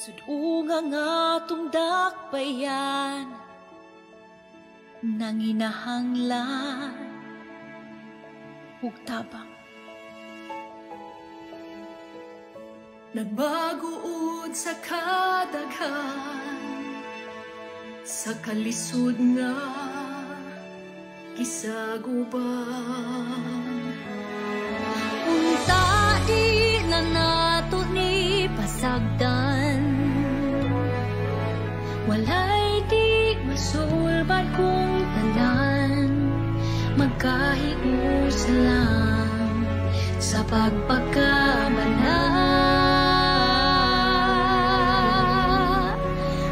Sudunga nga tong dakbayan nang inahanglan ug tabang. Nagbaguod sa kadaghan, sa kalisod nga gisaguban. Unta di na nato ni pasagdan, walay di masulban kung tanan, magkahius lang sa pagpagkamana.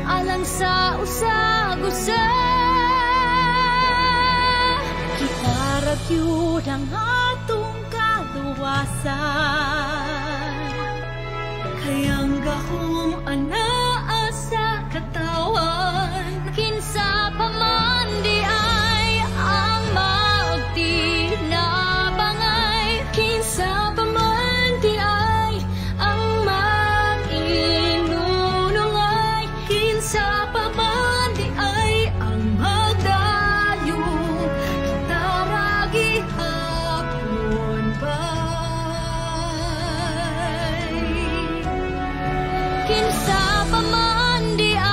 Alang sa usag-usa, kita ragyud ang atong kaluwasan. Kayang gahom anaa sa katawan, Kinsa pa man di ay ang magtinabangay, kinsa pa man di ay ang mag-inunungay, kinsa pa man di ay ang magdayo, kita ragi hapon bay. kinsa pa man di ay.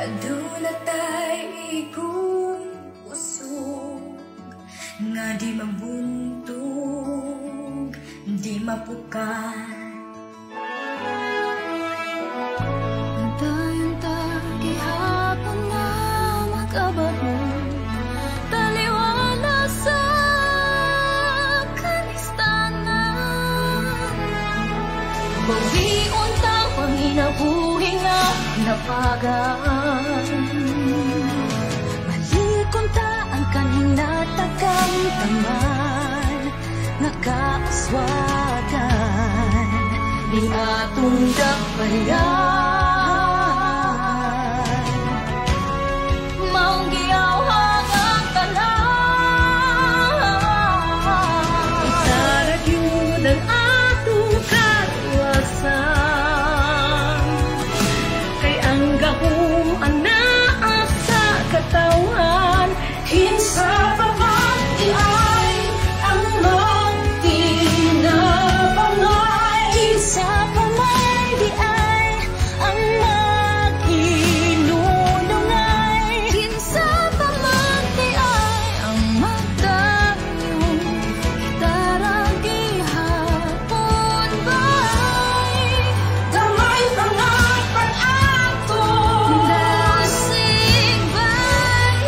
Aduna tay ikong usog nga di mabuntog, di mapukan. Antayon ta gihapon nga mag-abot, taliwala sa kanistanan. Bawion ta panginabuhi nga napagaan, malikon ta ang kaninatagang taman, nakaaswagan di atong dakbayan. Maong giyawhang ang tanan, Saragyud ang atong kaluwasan, kay ang gahom anaa sa katawan, kinsa pa man di ay ang magtinabangay, kinsa pa man di ay ang mag-inunungay, kinsa pa man di ay ang magdayo, kita ragi hapon bay. damay pangapan ato, Dasig bay,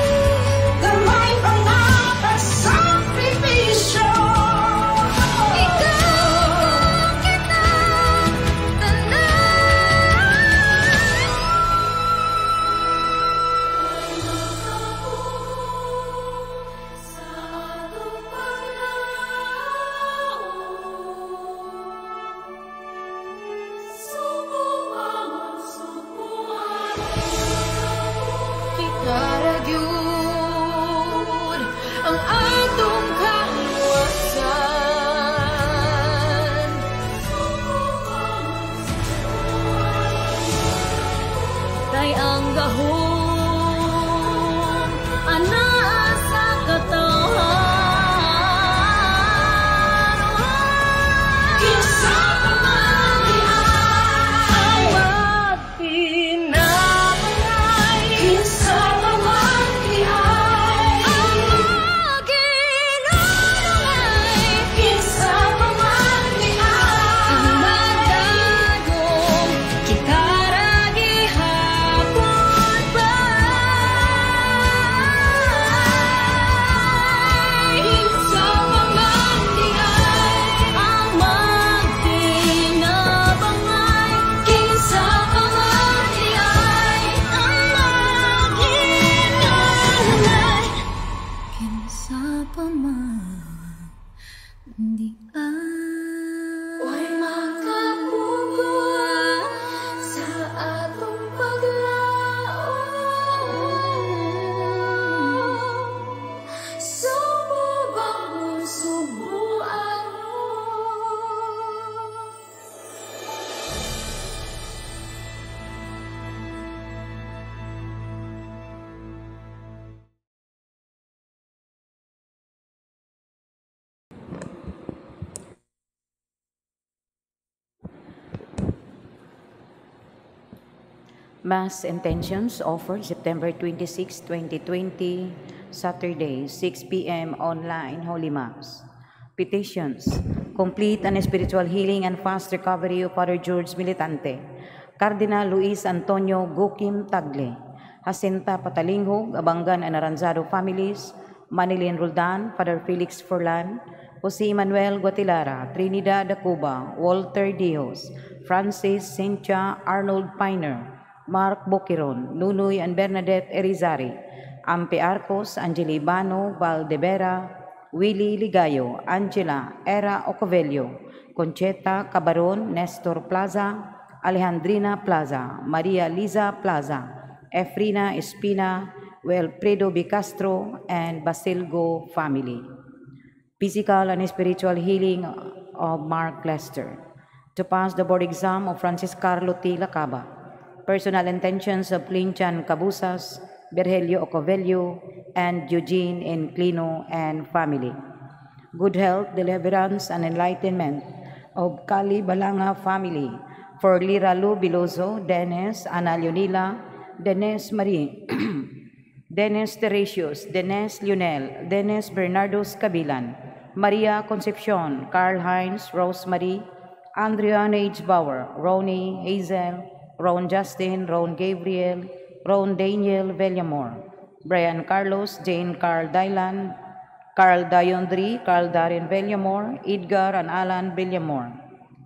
damay pangapan sakripisyo. ikaw kita Kita ragyud ang atong kaluwasan, kay ang gahom anaa sa katawan, kinsa pa man di ay magtinabangay, kinsa pa man di ay mag-inunungay, kinsa pa man di ang ay magdagong kita ragi hapon bay. Mass intentions offered September 26, 2020, Saturday, 6 p.m. online Holy Mass. Petitions: complete and spiritual healing and fast recovery of Father George Militante, Cardinal Luis Antonio Gukim Tagle, Jacinta Patalinghog, Abangan and Aranzado families, Manilin Roldan, Father Felix Forlan, Jose Manuel Guatilara, Trinidad Dacuba, Walter Dios, Francis Cynthia Arnold Piner, Mark Boquiron, Nunoy and Bernadette Erizari, Ampe Arcos, Angeli Bano, Valdevera, Willie Ligayo, Angela Era Ocovello, Concheta Cabaron, Nestor Plaza, Alejandrina Plaza, Maria Liza Plaza, Efrina Espina, Wilfredo B. Castro, and Basilgo family. Physical and spiritual healing of Mark Lester. To pass the board exam of Francis Carlo T. Lacaba. Personal intentions of Clinchan Cabusas, Virgilio Ocovello, and Eugene Enclino and family. Good health, deliverance, and enlightenment of Cali Balanga family. For Lira Lu Bilozo, Dennis, Ana Leonila, Dennis Marie, Dennis Teresius, Dennis Lionel, Dennis Bernardos Cabilan, Maria Concepcion, Carl Heinz, Rosemary, Andrea H. Bauer, Ronnie, Hazel, Ron Justin, Ron Gabriel, Ron Daniel Villamor, Brian Carlos, Jane Carl Dylan, Carl Dayondri, Carl Darren Villamor, Edgar and Alan Villamor,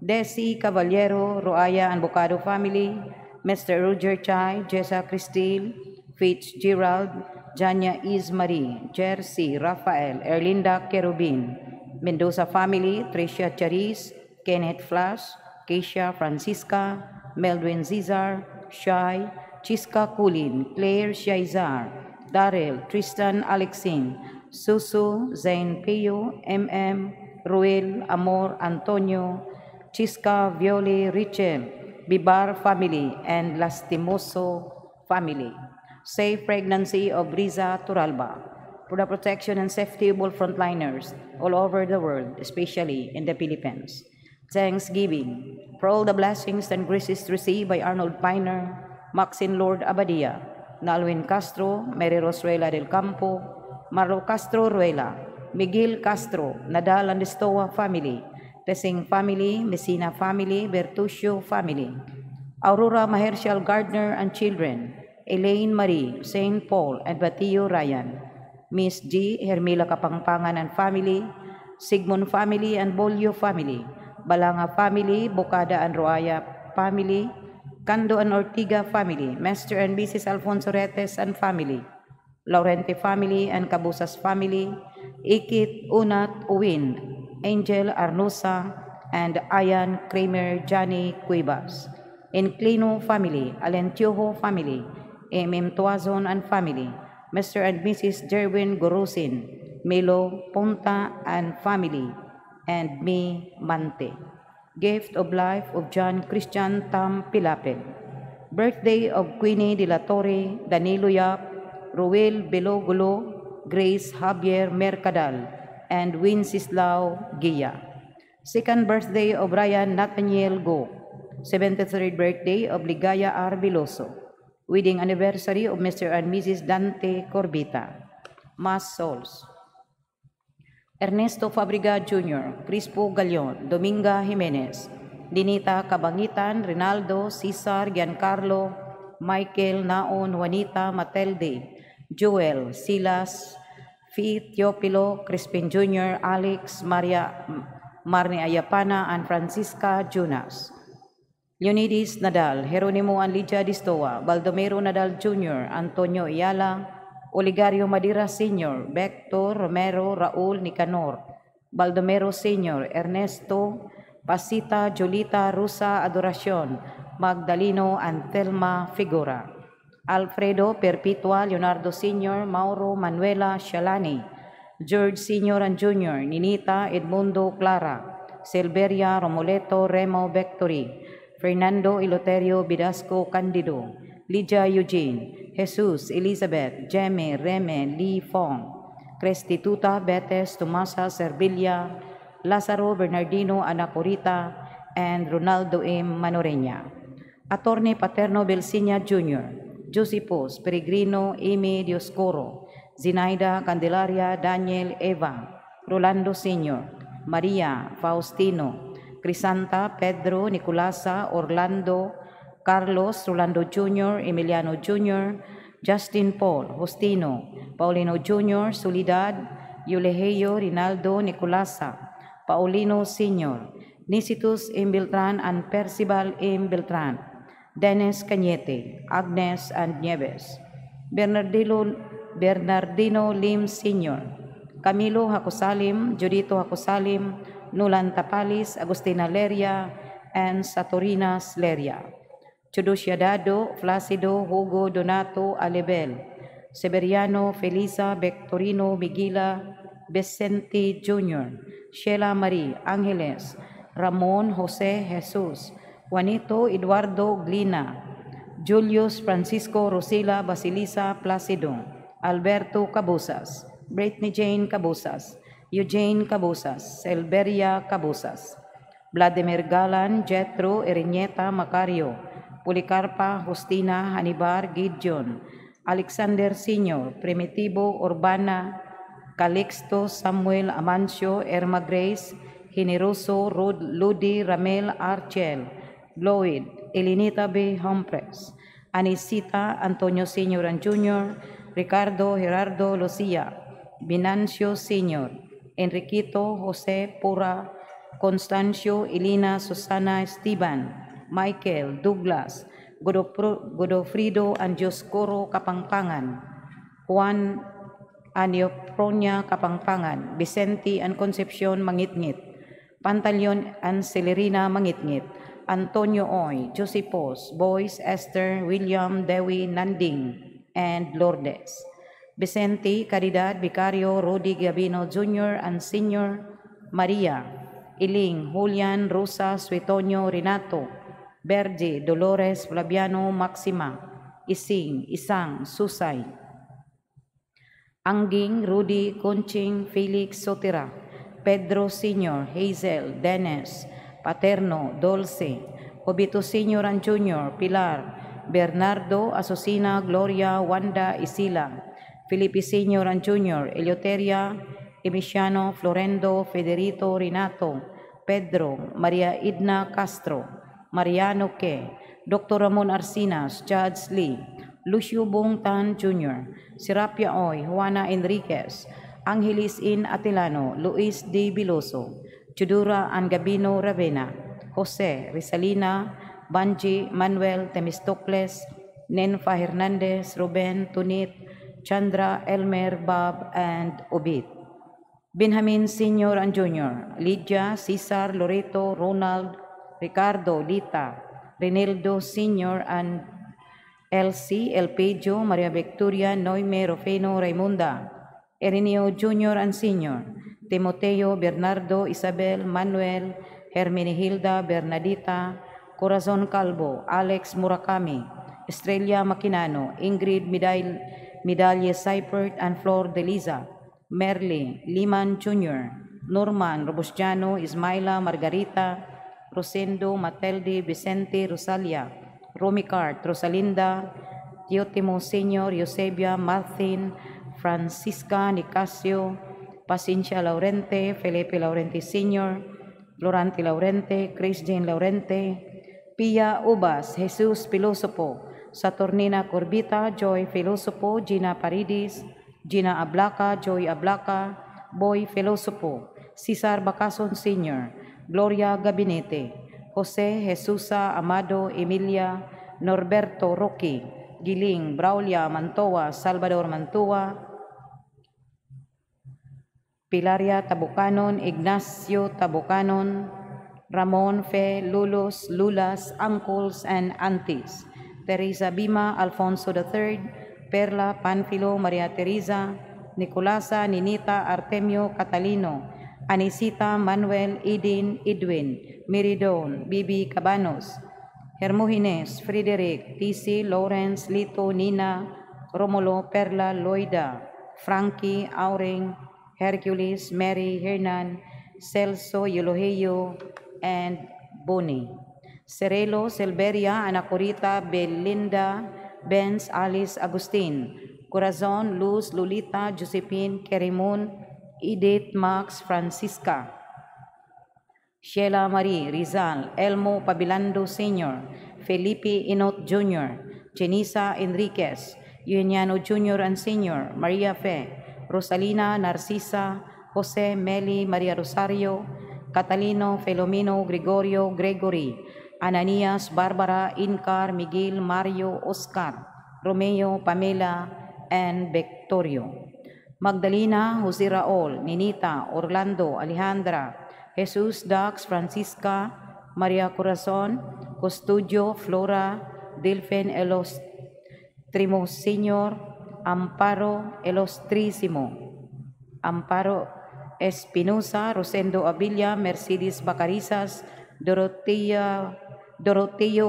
Desi Caballero, Roaya and Bocado family, Mr. Roger Chai, Jessa Cristil, Fitzgerald, Janya Ismarie, Jersey, Rafael, Erlinda Kerubin, Mendoza family, Tricia Charis, Kenneth Flash, Keisha Francisca, Meldwin Zizar, Shai, Chiska Kulin, Claire Shaizar, Daryl, Tristan Alexin, Susu, Zain Pio, MM, Ruel, Amor, Antonio, Chiska, Violi, Richel, Bibar family, and Lastimoso family. Safe pregnancy of Riza Turalba. For the protection and safety of all frontliners all over the world, especially in the Philippines. Thanksgiving for all the blessings and graces received by Arnold Piner, Maxine Lord Abadia, Nalwin Castro, Mary Rosruela del Campo, Marlo Castro Ruela, Miguel Castro, Nadal and Estoa family, Tesing family, Messina family, Bertuccio family, Aurora Mahershal Gardner and children, Elaine Marie, St. Paul, and Batillo Ryan, Miss G. Hermila Kapangpangan and family, Sigmund family and Bolio family, Balanga family, Bocada and Roaya family, Cando and Ortiga family, Master and Mrs. Alfonso Retes and family, Laurente family and Cabusas family, Ikit, Unat, Uwin, Angel Arnusa, and Ayan Kramer Johnny Cuevas, Enclino family, Alentiojo family, MM Tuazon and family, Mr. and Mrs. Jerwin Gorosin, Melo Ponta and family, and me, Mante. Gift of life of John Christian Tam Pilapel. Birthday of Queenie de la Torre, Danilo Yap, Ruel Belogulo, Grace Javier Mercadal, and Winsislao Gia. Second birthday of Brian Nathaniel Go. 73rd birthday of Ligaya R. Biloso. Wedding anniversary of Mr. and Mrs. Dante Corbita. Mass Souls. Ernesto Fabriga Jr., Crispo Galion, Dominga Jimenez, Dinita Cabangitan, Rinaldo, Cesar, Giancarlo, Michael, Naon, Juanita, Matelde, Joel, Silas, Fi Teopilo, Crispin Jr., Alex, Marnie Ayapana, and Francisca Jonas. Leonidas Nadal, Jeronimo and Lydia Distoa, Baldomero Nadal Jr., Antonio Ayala, Oligario Madira Sr., Vector Romero Raul Nicanor, Baldomero Sr., Ernesto Pasita Julita Rusa Adoracion, Magdaleno and Thelma Figura, Alfredo Perpetua Leonardo Sr., Mauro Manuela Shalani, George Sr. and Jr., Ninita Edmundo Clara, Silveria Romoleto Remo Victory, Fernando Eloterio Bidasco Candido, Lydia Eugene, Jesus Elizabeth, Jeme Reme Lee Fong, Crestituta Betes Tomasa Servilia, Lazaro Bernardino Anacorita, and Ronaldo M. Manoreña. Attorney Paterno Belsinia Jr., Josepos Peregrino Amy Dioscoro, Zinaida Candelaria Daniel Eva, Rolando Sr., Maria Faustino, Crisanta Pedro Nicolasa Orlando, Carlos Rolando Jr., Emiliano Jr., Justin Paul Justino, Paulino Jr., Solidad, Eulegio Rinaldo Nicolasa, Paulino Sr., Nicitus M. Beltran and Percival M. Beltran, Dennis Cañete, Agnes and Nieves, Bernardino Lim Sr., Camilo Hacosalim, Judito Hacosalim, Nulan Tapalis, Agustina Leria, and Satorinas Leria. Chudociadado, Flacido, Hugo Donato Alebel, Severiano Felisa Victorino Miguila Vicente Jr., Sheila Marie Angeles, Ramon Jose Jesus, Juanito Eduardo Glina, Julius Francisco Rosila Basilisa Placido, Alberto Cabusas, Brittany Jane Cabusas, Eugene Cabusas, Elberia Cabusas, Vladimir Galan, Jetro Eriñeta Macario, Policarpa Justina Hanibar Gideon, Alexander Sr., Primitivo Urbana, Calixto Samuel Amancio, Erma Grace, Generoso Ludi Ramel Archel, Lloyd, Elinita B. Humphreys, Anisita Antonio Sr. and Jr., Ricardo Gerardo Lucia, Binancio Sr., Enriquito Jose Pura, Constancio Elina Susana Esteban, Michael Douglas, Godofrido and Dioscoro Kapangpangan, Juan Aniopronia Kapangpangan, Vicente and Concepcion Mangitngit, Pantaleon and Celerina Mangitngit, Antonio Oy, Josepos, Boyce, Esther, William, Dewi, Nanding, and Lourdes, Vicente, Caridad, Vicario, Rudy Gabino Jr. and Sr., Maria, Iling, Julian, Rosa, Suetonio, Renato, Berge, Dolores, Flaviano, Maxima, Ising, Isang, Susay, Angging, Rudy, Conching, Felix, Sotira, Pedro Sr., Hazel, Dennis, Paterno, Dulce, Obito Sr. and Jr., Pilar, Bernardo, Asusina, Gloria, Wanda, Isila, Felipe Sr. and Jr., Eleuteria, Emiciano, Florendo, Federico, Renato, Pedro, Maria Idna Castro, Mariano Ke, Dr. Ramon Arcinas, Judge Lee, Lucio Bong Tan Jr., Serapia Oy, Juana Enriquez, Angelis In Atilano, Luis D. Biloso, Chudura Angabino Ravena, Jose Rizalina, Banji, Manuel Temistocles, Nenfa Hernandez, Ruben Tunit, Chandra, Elmer, Bob, and Obit. Benjamin Sr. and Jr., Lydia, Cesar, Loreto, Ronald, Ricardo, Lita, Renildo Sr. and Elsie, Elpedio, Maria Victoria, Noime, Rufeno, Raimunda, Erineo Jr. and Sr., Timoteo, Bernardo, Isabel, Manuel, Hermenegilda, Bernadita, Corazon Calvo, Alex Murakami, Estrella Maquinano, Ingrid Medalye Seipert and Flor de Liza, Merle, Liman Jr., Norman Robustiano, Ismaila Margarita, Rosendo, Matelde, Vicente, Rosalia, Romicart, Rosalinda, Teotimo Sr., Eusebia, Martin, Francisca, Nicasio, Pacincia Laurente, Felipe Laurente Sr., Florante Laurente, Chris Jane Laurente, Pia Ubas, Jesus Pilosopo, Saturnina Corbita, Joy Filosopo, Gina Paridis, Gina Ablaca, Joy Ablaca, Boy Filosopo, Cesar Bacason Sr., Gloria Gabinete, Jose Jesusa Amado Emilia, Norberto Roque, Giling, Braulia Mantoa, Salvador Mantua, Pilaria Tabucanon, Ignacio Tabucanon, Ramon Fe, Lulos, Lulas, Uncles and Aunties, Teresa Bima, Alfonso III, Perla, Panfilo, Maria Teresa, Nicolasa, Ninita, Artemio, Catalino, Anisita, Manuel, Edin, Edwin, Meridon, Bibi Cabanos, Hermogines, Frederick, TC, Lawrence, Lito, Nina, Romulo, Perla, Loida, Frankie, Auring, Hercules, Mary, Hernan, Celso, Eulogio, and Bonnie. Cerelo Silveria Anacorita Belinda Benz Alice Agustin, Corazon Luz Lolita Josephine Kerimon Edith Max Francisca, Sheila Marie Rizal, Elmo Pabilando Sr., Felipe Inot Jr., Jenisa Enriquez, Eugeniano Jr. and Sr., Maria Fe, Rosalina Narcisa, Jose Meli Maria Rosario, Catalino Filomeno Gregorio Gregory, Ananias Barbara Incar Miguel Mario Oscar, Romeo Pamela, and Victorio. Magdalena Jose Raul, Ninita Orlando Alejandra, Jesus Dax Francisca, Maria Corazon, Custodio Flora, Delphin Elos Trimos Sr., Amparo Elostrissimo, Amparo Espinosa, Rosendo Abilia, Mercedes Bacarizas, Doroteo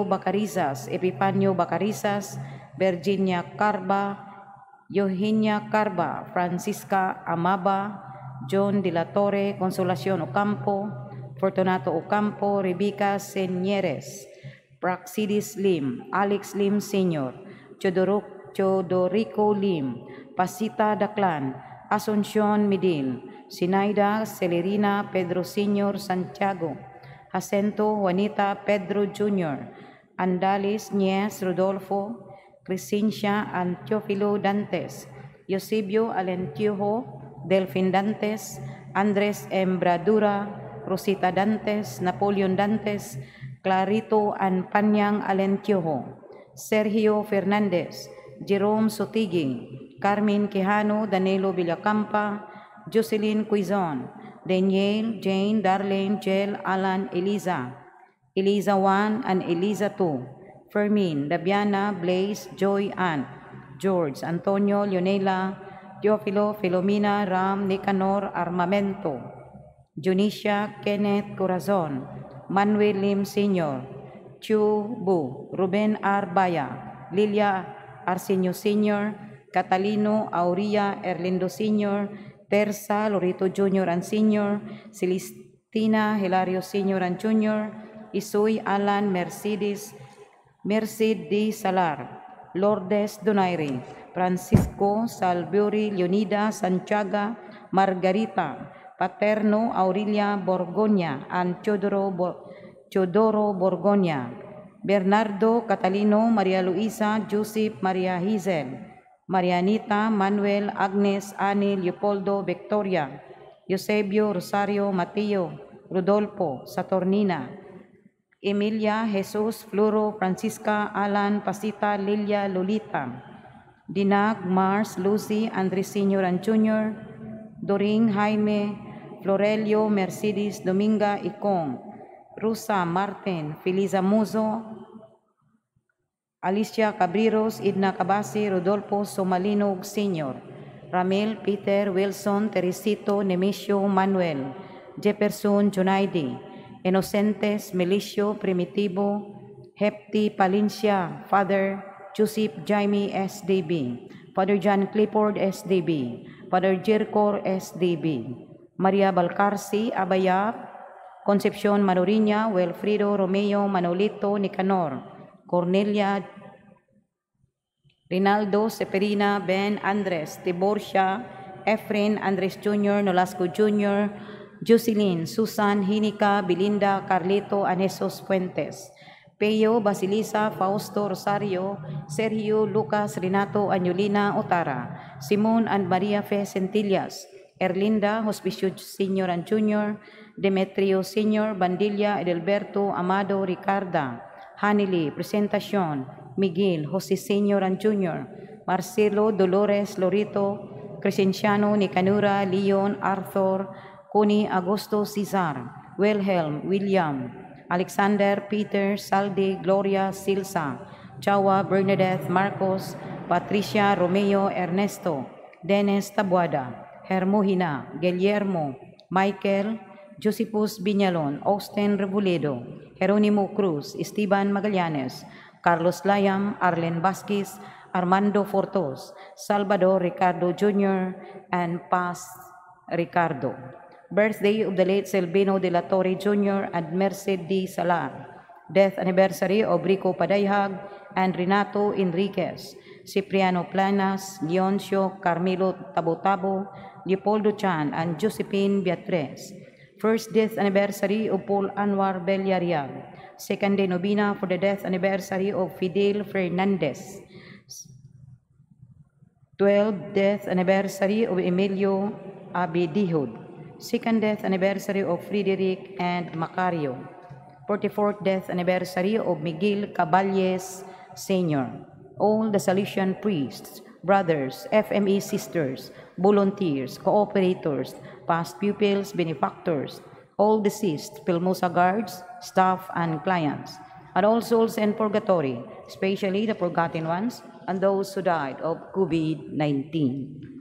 Bacarizas, Epifanio Bacarizas, Virginia Carba, Eugenia Carba, Francisca Amaba, John de la Torre, Consolación Ocampo, Fortunato Ocampo, Rebecca Señeres, Praxidis Lim, Alex Lim Sr., Chodorico Lim, Pasita Daclan, Asuncion Midil, Sinaida Celerina Pedro Sr. Santiago, Jacinto Juanita Pedro Jr., Andalis Nies Rodolfo, Crescencia Antiofilo Dantes, Eusebio Alentiojo, Delfin Dantes, Andres Embradura, Rosita Dantes, Napoleon Dantes, Clarito Anpanyang Alentiojo, Sergio Fernandez, Jerome Sotigui, Carmen Quijano, Danilo Villacampa, Jocelyn Quizon, Daniel, Jane, Darlene, Jel, Alan, Eliza 1 and Eliza 2, Fermin, Dabiana, Blaze, Joy, Ann, George, Antonio, Leonela, Teofilo, Filomena, Ram, Nicanor, Armamento, Junicia, Kenneth, Corazon, Manuel Lim Sr., Chu Bu, Ruben Arbaya, Lilia Arsenio Sr., Catalino Auria Erlindo Sr., Terza Lorito Jr. and Sr., Celestina Hilario Sr. and Jr., Isoy Alan Mercedes D. Salar, Lourdes Donaire, Francisco Salviori Leonida Santiago, Margarita Paterno Aurelia Borgoña and Teodoro Borgoña, Bernardo Catalino, Maria Luisa, Joseph, Maria Hazel, Marianita, Manuel, Agnes, Ani, Leopoldo, Victoria, Eusebio, Rosario, Mateo, Rodolfo, Saturnina, Emilia, Jesus, Floro, Francisca, Alan, Pasita, Lilia, Lolita, Dinag, Mars, Lucy, Andres Sr. and Jr., Doring, Jaime, Florelio, Mercedes, Dominga, Icong, Rosa, Martin, Feliza Muzo, Alicia Cabriros, Idna Cabasi, Rodolfo Somalinog Sr., Ramel, Peter, Wilson, Teresito, Nemesio, Manuel, Jefferson, Junaidi, Inocentes, Melicio, Primitivo, Hepti, Palencia, Father Joseph Jaime SDB, Father John Clifford SDB, Father Jercor SDB, Maria Balcarci, Abayap, Concepcion Manoriña, Wilfrido Romeo, Manolito, Nicanor, Cornelia, Rinaldo, Seperina, Ben, Andres, Tiborcia, Efren, Andres Jr., Nolasco Jr., Jocelyn, Susan, Hinica, Belinda, Carlito, Anesos Fuentes, Peyo, Basilisa, Fausto, Rosario, Sergio, Lucas, Renato, Añolina, Otara, Simon and Maria Fe Centillas, Erlinda, Hospicio Sr. and Jr., Demetrio Sr., Bandilla, Edelberto, Amado, Ricarda, Hanili, Presentacion, Miguel, Jose Sr. and Jr., Marcelo, Dolores, Lorito, Crescenciano, Nicanura, Leon, Arthur, Connie, Agosto, Cesar, Wilhelm, William, Alexander, Peter, Saldi, Gloria, Silsa, Chawa, Bernadette, Marcos, Patricia, Romeo, Ernesto, Dennis Tabuada, Hermohina, Guillermo, Michael, Josepus Viñalon, Austin Rebuledo, Jerónimo Cruz, Esteban Magallanes, Carlos Layam, Arlen Vasquez, Armando Fortos, Salvador Ricardo Jr., and Paz Ricardo. Birthday of the late Selvino de la Torre Jr. and Merced D. Salar. Death anniversary of Rico Padayhag and Renato Enriquez, Cipriano Planas, Leoncio Carmelo Tabo-Tabo, Leopoldo Chan, and Josephine Beatriz. First death anniversary of Paul Anwar Villarreal. Second day novena for the death anniversary of Fidel Fernandez. 12th death anniversary of Emilio Abedihod. Second death anniversary of Frederick and Macario. 44th death anniversary of Miguel Caballes Sr. All the Salesian priests, brothers, FME sisters, volunteers, cooperators, past pupils, benefactors, all deceased Pilmosa guards, staff, and clients, and all souls in purgatory, especially the forgotten ones and those who died of COVID-19.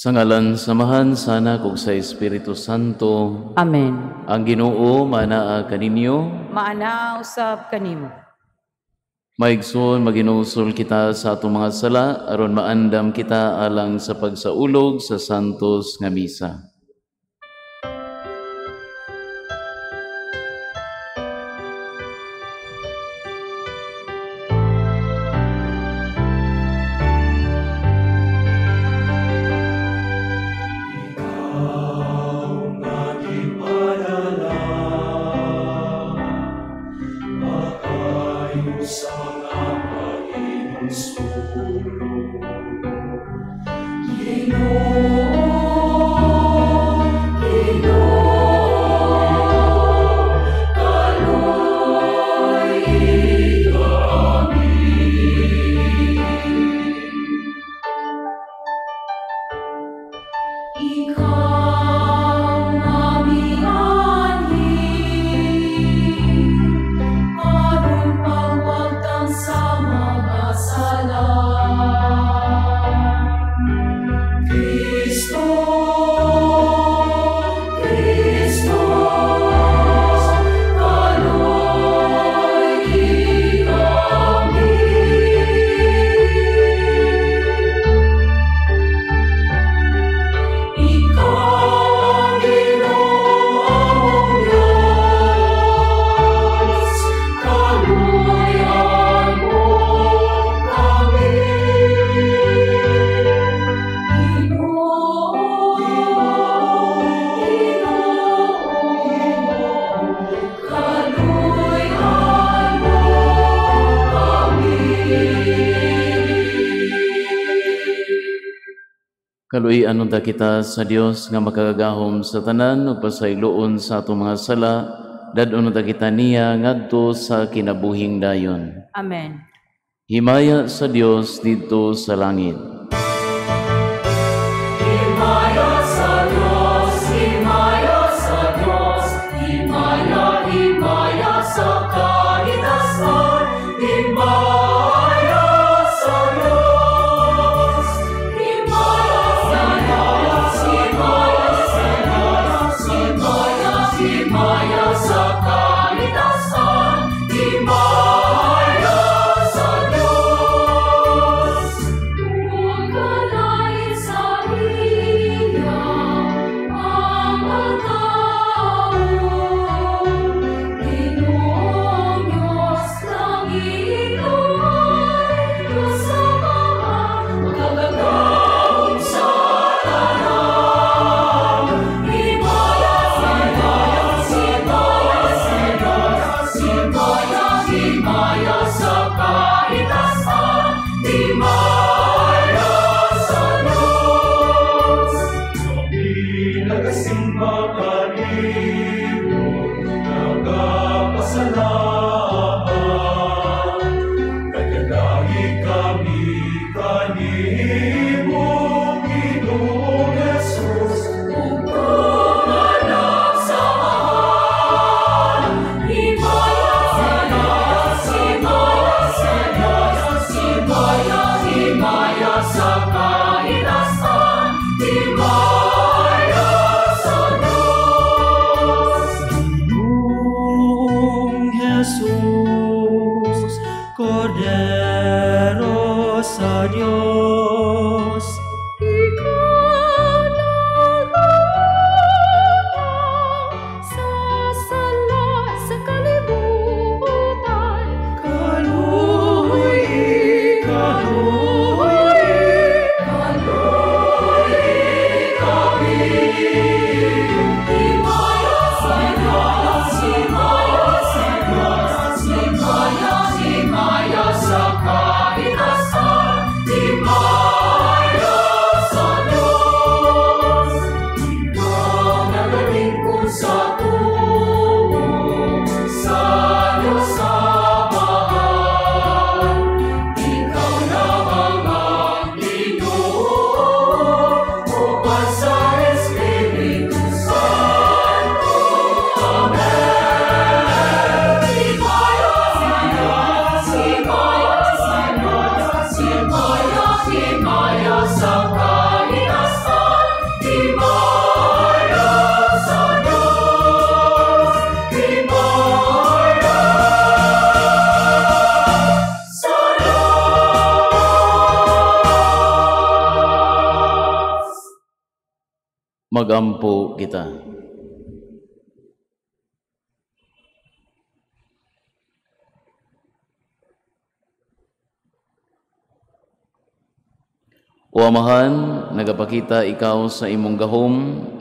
Sa ngalan samahan sana kog sa Espiritu Santo. Amen. Ang Ginoo manaa kaninyo. Maanaw usab kanimo. Maigsoon maginusul kita sa atong mga sala aron maandam kita alang sa pagsaulog sa santos nga misa. Kaluy anunta kita sa Dios nga makagagahom sa tanan ug pasayloon sa atong mga sala dadon ta kita niya ngadto sa kinabuhing dayon. Amen. Himaya sa Dios dito sa langit. Himaya sa Diyos, himaya sa Diyos, himaya, himaya sa kalikasan, himaya sa Diyos, himaya sa Diyos, himaya sa Diyos, himaya, himaya sa kalikasan, himaya sa Diyos. Magkalain sa iya ang magkaon, Ginoong Diyos ng iluway, Diyos sa mga magkagagawin sa tanan. Himaya sa Diyos, himaya sa Diyos, himaya, himaya sa kalikasan, himaya sa Diyos. Kami nagasimba kanino, nagapasalamat, nagkadahi kami kanimo, Ginoong Jesus, upang anak sa mahal. Himaya sa Diyos, himaya sa Diyos, himaya, himaya sa kalikasan, himaya sa Diyos. Ginoong Jesus, Kordero sa Diyos, Ikaw nag-aaway sa sala sa kalibutan. Kaluoy, kaluoy, kaluoy kami. Himaya sa Diyos, himaya sa Diyos, himaya, himaya sa kalikasan, himaya sa Diyos. Ikaw nagalingkod sa tubo, sa Diyos sa mahal. Ikaw na ang Ginoo, upang sa Espiritu Santo. Amen. Himaya sa Diyos, himaya sa Diyos, himaya, himaya sa kalikasan, himaya sa Diyos, himaya sa Diyos. Magampo kita. O Amahan, nagapakita ikaw sa imong gahom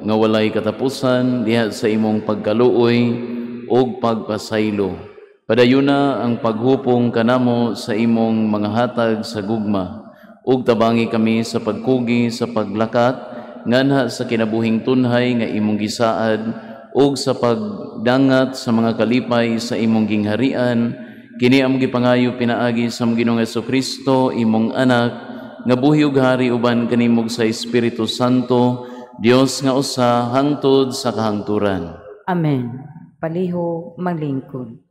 nga walay katapusan diha sa imong pagkaluoy ug pagpasaylo. Padayuna ang paghupong kanamo sa imong mga hatag sa gugma ug tabangi kami sa pagkugi sa paglakat nganha sa kinabuhing tunhay nga imong gisaad ug sa pagdangat sa mga kalipay sa imong gingharian. Kini among gipangayo pinaagi sa Ginoong Jesucristo imong anak nga buhi ug hari uban kanimog sa Espiritu Santo, Dios nga usa hangtod sa kahangturan. Amen. Paliho manglingkod.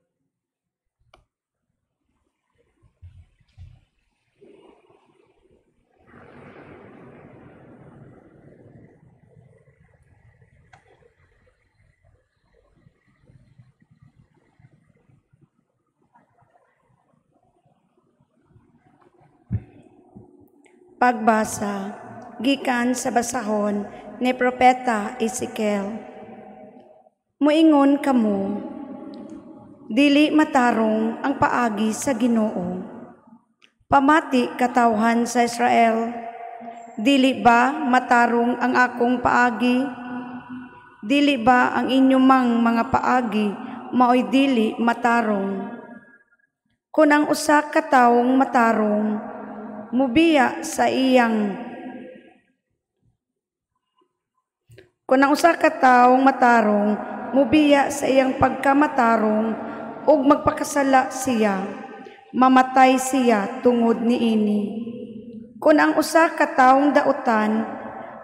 Pagbasa gikan sa basahon ni Propeta Ezekiel. Muingon kamo, dili matarong ang paagi sa Ginoo. Pamati katawhan sa Israel, dili ba matarong ang akong paagi? Dili ba ang inyong mga paagi maoy dili matarong? Kung ang usa ka tawong matarong, mubiya sa iyang kung ang usa ka tawong matarong mubiya sa iyang pagkamatarong ug magpakasala siya, mamatay siya tungod niini. Kun ang usa ka taong dautan,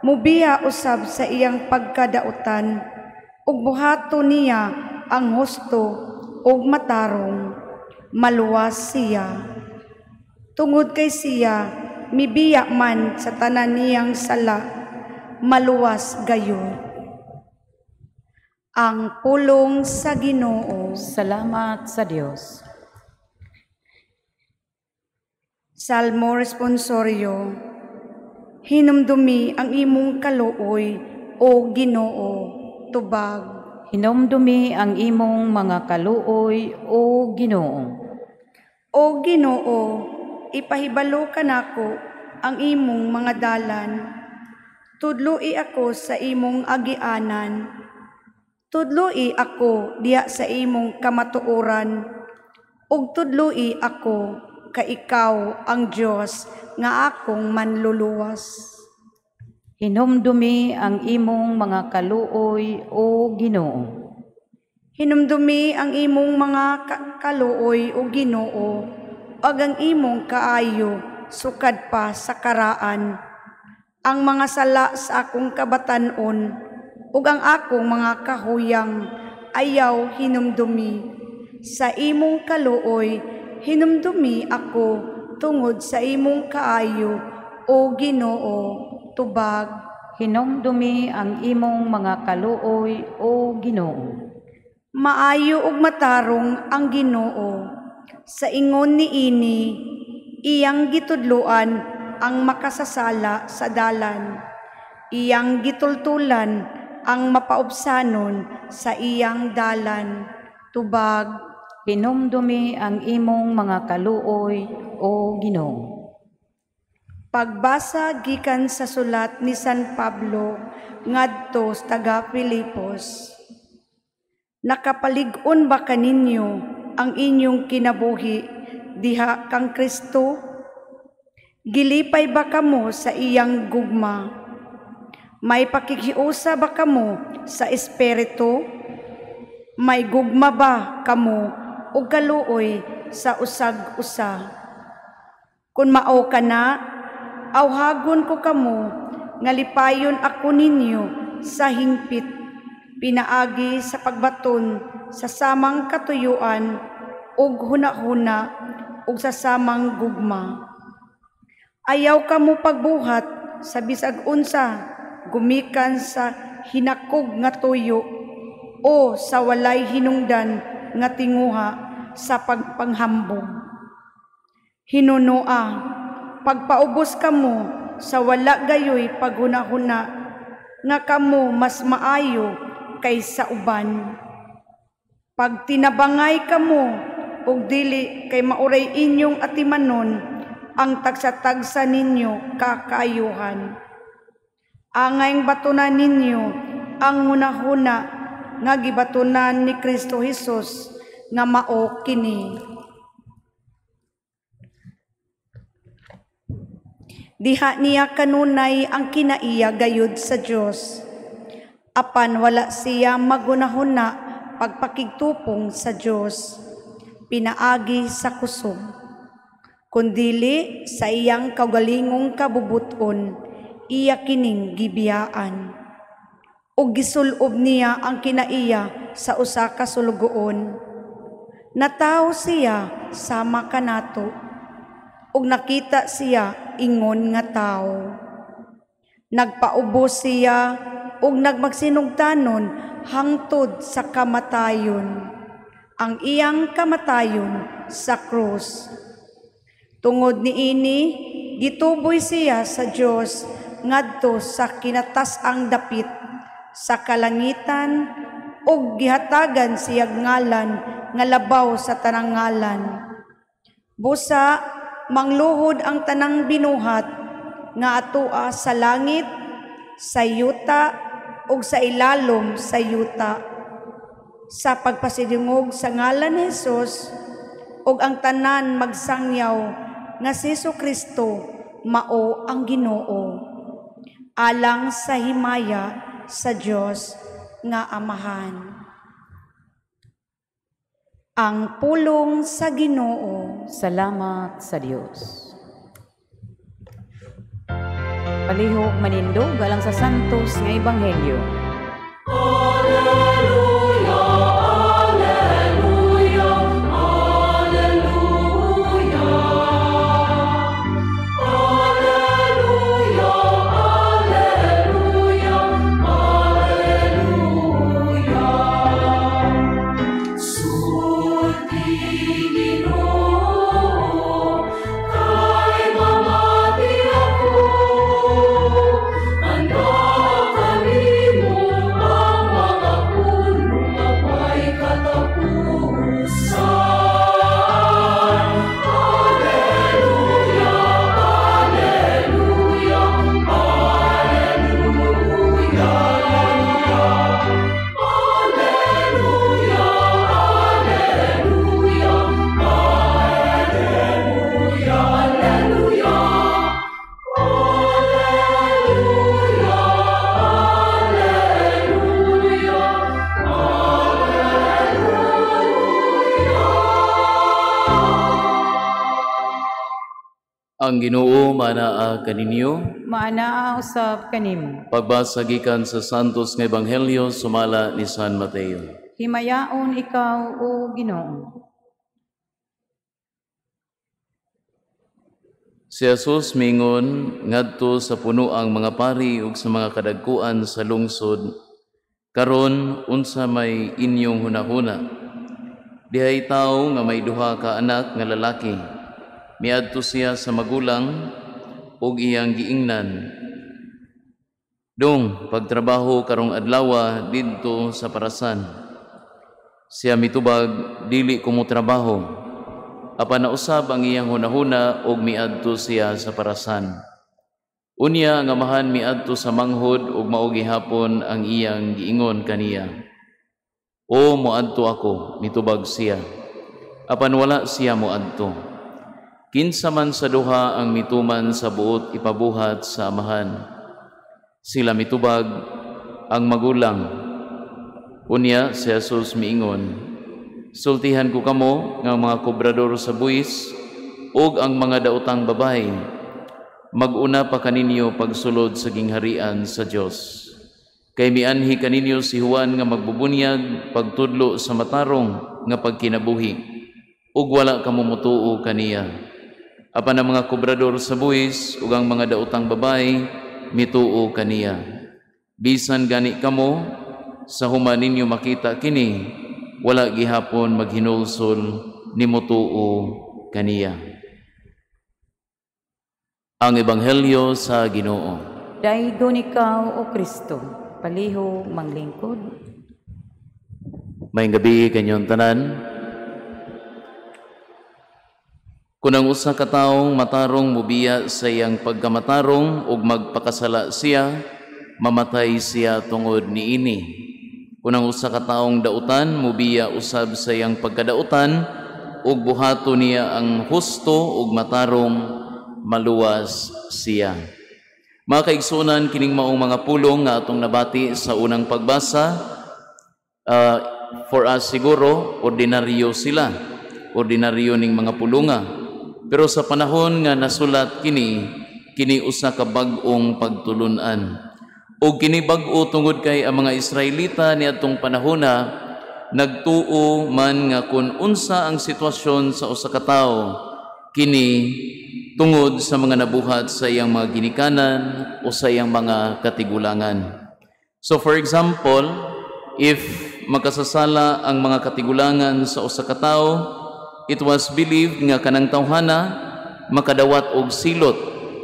mubiya usab sa iyang pagkadautan, ug buhaton niya ang husto ug matarong, maluwas siya. Tungod kay siya, mibiya man sa tanan niyang sala, maluwas gayon. Ang pulong sa Ginoo. Salamat sa Dios. Salmo responsorio. Hinumdumi ang imong kaluoy, o Ginoo, tubag. Hinumdumi ang imong mga kaluoy, o Ginoo. O Ginoo, ipahibalo ka nako ang imong mga dalan. Tudloi ako sa imong agianan. Tudloi ako diha sa imong kamatuoran. Ug tudloi ako ka ikaw ang Dios nga akong manluluwas. Hinumdumi ang imong mga kaluoy, o Ginoo. Hinumdumi ang imong mga kaluoy, o Ginoo, ug ang imong kaayo sukad pa sa karaan. Ang mga sala sa akong kabatanon ug ang akong mga kahuyang ayaw hinumdumi. Sa imong kaluoy hinumdumi ako tungod sa imong kaayo, o Ginoo, tubag. Hinumdumi ang imong mga kaluoy, o Ginoo. Maayo ug matarong ang Ginoo. Sa ingon niini, iyang gitudloan ang makasasala sa dalan. Iyang gitultulan ang mapaubsanon sa iyang dalan, tubag. Hinumdumi ang imong mga kaluoy, o Ginoo. Pagbasa gikan sa sulat ni San Pablo ngadto sa taga Filipos. Nakapalig-on ba kaninyo ang inyong kinabuhi diha kang Kristo? Gilipay ba kamo sa iyang gugma? May pakikiusa ba kamo sa espiritu? May gugma ba kamo o kaluoy sa usag-usa? Kung mao ka na, awhagon ko kamo, nga lipayon ako ninyo sa hingpit, pinaagi sa pagbaton sa samang katuyuan, ug huna-huna, ug sa samang gugma. Ayaw kamo pagbuhat sa bisag unsa, gumikan sa hinakog nga tuyo, o sa walay hinungdan nga tinguha sa pagpanghambog. Hinunoa, pagpaubos kamo sa wala gayoy paghuna-huna, nga kamo mas maayo kaysa uban. Pag tinabangay kamo, ug dili kay mauray inyong atimanon, ang tagsa-tagsa ninyo kakaayuhan. Angayng batunan ninyo ang hunahuna nga gibatunan ni Kristo Jesus nga mao kini. Diha niya kanunay ang kinaiya gayud sa Dios. Apan wala siya magunahuna pagpakigtupong sa Dios, pinaagi sa kusog. Kundili sa iyang kaugalingong kabubuton, iya kining gibiyaan. O gisulob niya ang kinaiya sa usa ka sulugoon. Natawo siya sama kanato, ug nakita siya ingon nga tawo. Nagpaubos siya ug nagmagsinugtanon hangtod sa kamatayon, ang iyang kamatayon sa krus. Tungod niini, gituboy siya sa Dios ngadto sa kinatas-ang dapit sa kalangitan, ug gihatagan siyag ngalan nga labaw sa tanang ngalan. Busa mangluhod ang tanang binuhat nga atoa sa langit, sa yuta, ug sa ilalom sa yuta. Sa pagpasidungog sa ngalan ni Jesus, ug ang tanan magsangyaw nga si Jesu-Kristo mao ang Ginoo, alang sa himaya sa Dios nga Amahan. ang pulong sa Ginoo. Salamat sa Dios. Palihog manindog galang sa santos nga ebanghelyo. Ang Ginoo manaa kaninyo. Maanaa usab kanim. Pagbasa gikan sa santos nga ebanghelyo sumala ni San Mateo. Himayaon ikaw o Ginoo. Si Jesus mingon ngadto sa punoang mga pari ug sa mga kadagkuan sa lungsod. Karon unsa may inyong hunahuna? Dihay tawo nga may duha ka anak nga lalaki. Miadto siya sa magulang ug iyang giingnan. Dong pagtrabaho karong adlaw didto sa parasan. Siya mitubag dili ko mo trabaho. Apan nausab ang iyang hunahuna ug miadto siya sa parasan. Unya ang amahan miadto sa manghod ug mao gihapon ang iyang giingon kaniya. O moadto ako, mitubag siya. Apan wala siya moadto. Kinsa man sa duha ang mituman sa buot ipabuhat sa amahan. Sila mitubag ang magulang. Unya si Jesus miingon, sultihan ko kamo nga mga kobrador sa buwis ug ang mga daotang babae. Mag-una pa kaninyo pagsulod sa gingharian sa Dios. Kay mianhi kaninyo si Juan nga magbubunyag pagtudlo sa matarong nga pagkinabuhi ug wala kamo motuo kaniya. Apan ang mga kobrador sa buwis ug ang mga daotang babae mituo kaniya. Bisan gani kamo sa human ninyo makita kini, wala gihapon maghinulsol ni mutuo kaniya. Ang ebanghelyo sa Ginoo. Daigon ikaw o Kristo, palihog manglingkod. Maayong gabi kanyong tanan. Kunang usa ka taong matarong mubiya sa iyang pagkamatarong ug magpakasala siya, mamatay siya tungod niini. Kunang usa ka taong dautan mubiya usab sa iyang pagkadautan ug buhato niya ang husto ug matarong maluwas siya. Mga kaigsunan, kining maong mga pulong nga atong nabati sa unang pagbasa, for us siguro ordinaryo sila, ordinaryo ning mga pulunga. Pero sa panahon nga nasulat kini usa ka bag-ong pagtulunan. O kini bag-o tungod kay ang mga Israelita niadtong panahona nagtuo man nga kun unsa ang sitwasyon sa usa ka tawo, kini tungod sa mga nabuhat sa iyang mga ginikanan o sa iyang mga katigulangan. So for example, if makasasala ang mga katigulangan sa usa ka tawo, it was believed nga kanang tawhana makadawat og silot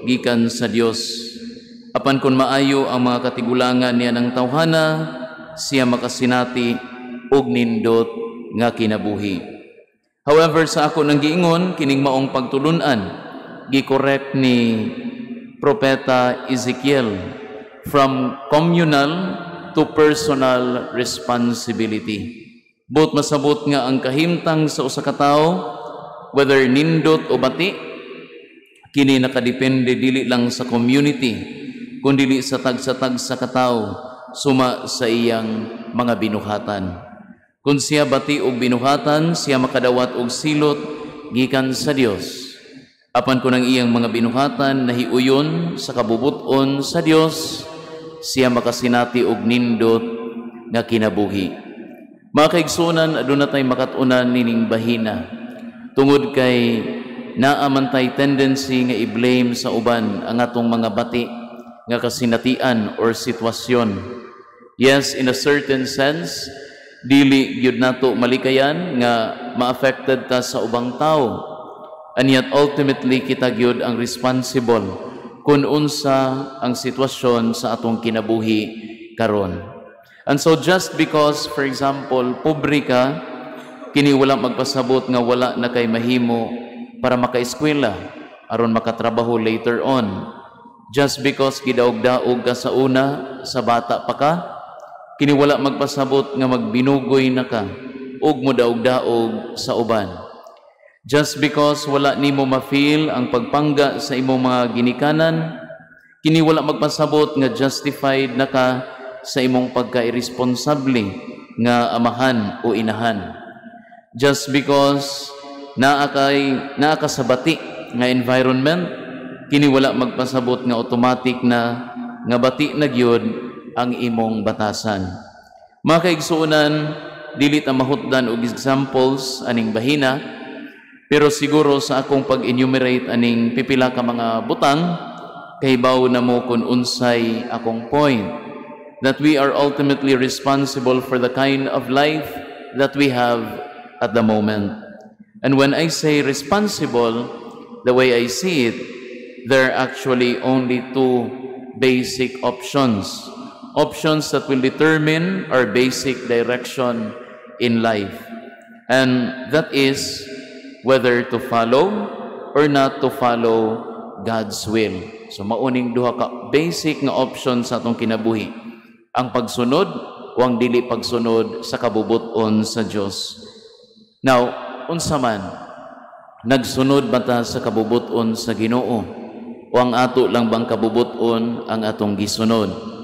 gikan sa Dios. Apan kun maayo ang mga katigulangan niya ng tawhana, siya makasinati og nindot nga kinabuhi. However, sa ako nang giingon kining maong pagtulunan, gikorek ni Propeta Ezekiel from communal to personal responsibility. But masabot nga ang kahimtang sa usa ka tawo, whether nindot o bati, kini nakadepende dili lang sa community, kundi sa tagsa-tagsa ka tawo suma sa iyang mga binuhatan. Kung siya bati og binuhatan, siya makadawat og silot gikan sa Dios. Apan kung ang iyang mga binuhatan nahiuyon sa kabubuton sa Dios, siya makasinati og nindot nga kinabuhi. Mga kaigsunan, aduna tay makatunan nining bahina tungod kay naamantay tendency nga i-blame sa uban ang atong mga bati nga kasinatian or sitwasyon. Yes, in a certain sense, dili gyud nato malikayan nga ma-affected ta sa ubang tao. And yet ultimately kita gyud ang responsible kung unsa ang sitwasyon sa atong kinabuhi karon. And so just because, for example, pobre ka, kini wala magpasabot nga wala na kay mahimo para makaeskwela aron makatrabaho later on. Just because gidaog-daog ka sa una, sa bata pa ka, kini wala magpasabot nga magbinugoy na ka ug modaog-daog sa uban. Just because wala nimo ma-feel ang pagpangga sa imong mga ginikanan, kini wala magpasabot nga justified na ka sa imong pagka-irresponsable nga amahan o inahan. Just because naa ka sa bati nga environment, kini wala magpasabot nga automatic na nga bati na gyud ang imong batasan. Mga kaigsuonan, dili ta mahutdan og examples aning bahina, pero siguro sa akong pag-enumerate aning pipila ka mga butang, kahibaw na mo kung unsay akong point, that we are ultimately responsible for the kind of life that we have at the moment. And when I say responsible, the way I see it, there are actually only two basic options. Options that will determine our basic direction in life. And that is whether to follow or not to follow God's will. So mauning duha ka basic nga options sa atong kinabuhi. Ang pagsunod o ang dili pagsunod sa kabubuton sa Dios. Now, unsa man nagsunod ba ta sa kabubuton sa Ginoo o ang ato lang bang kabubuton ang atong gisunod?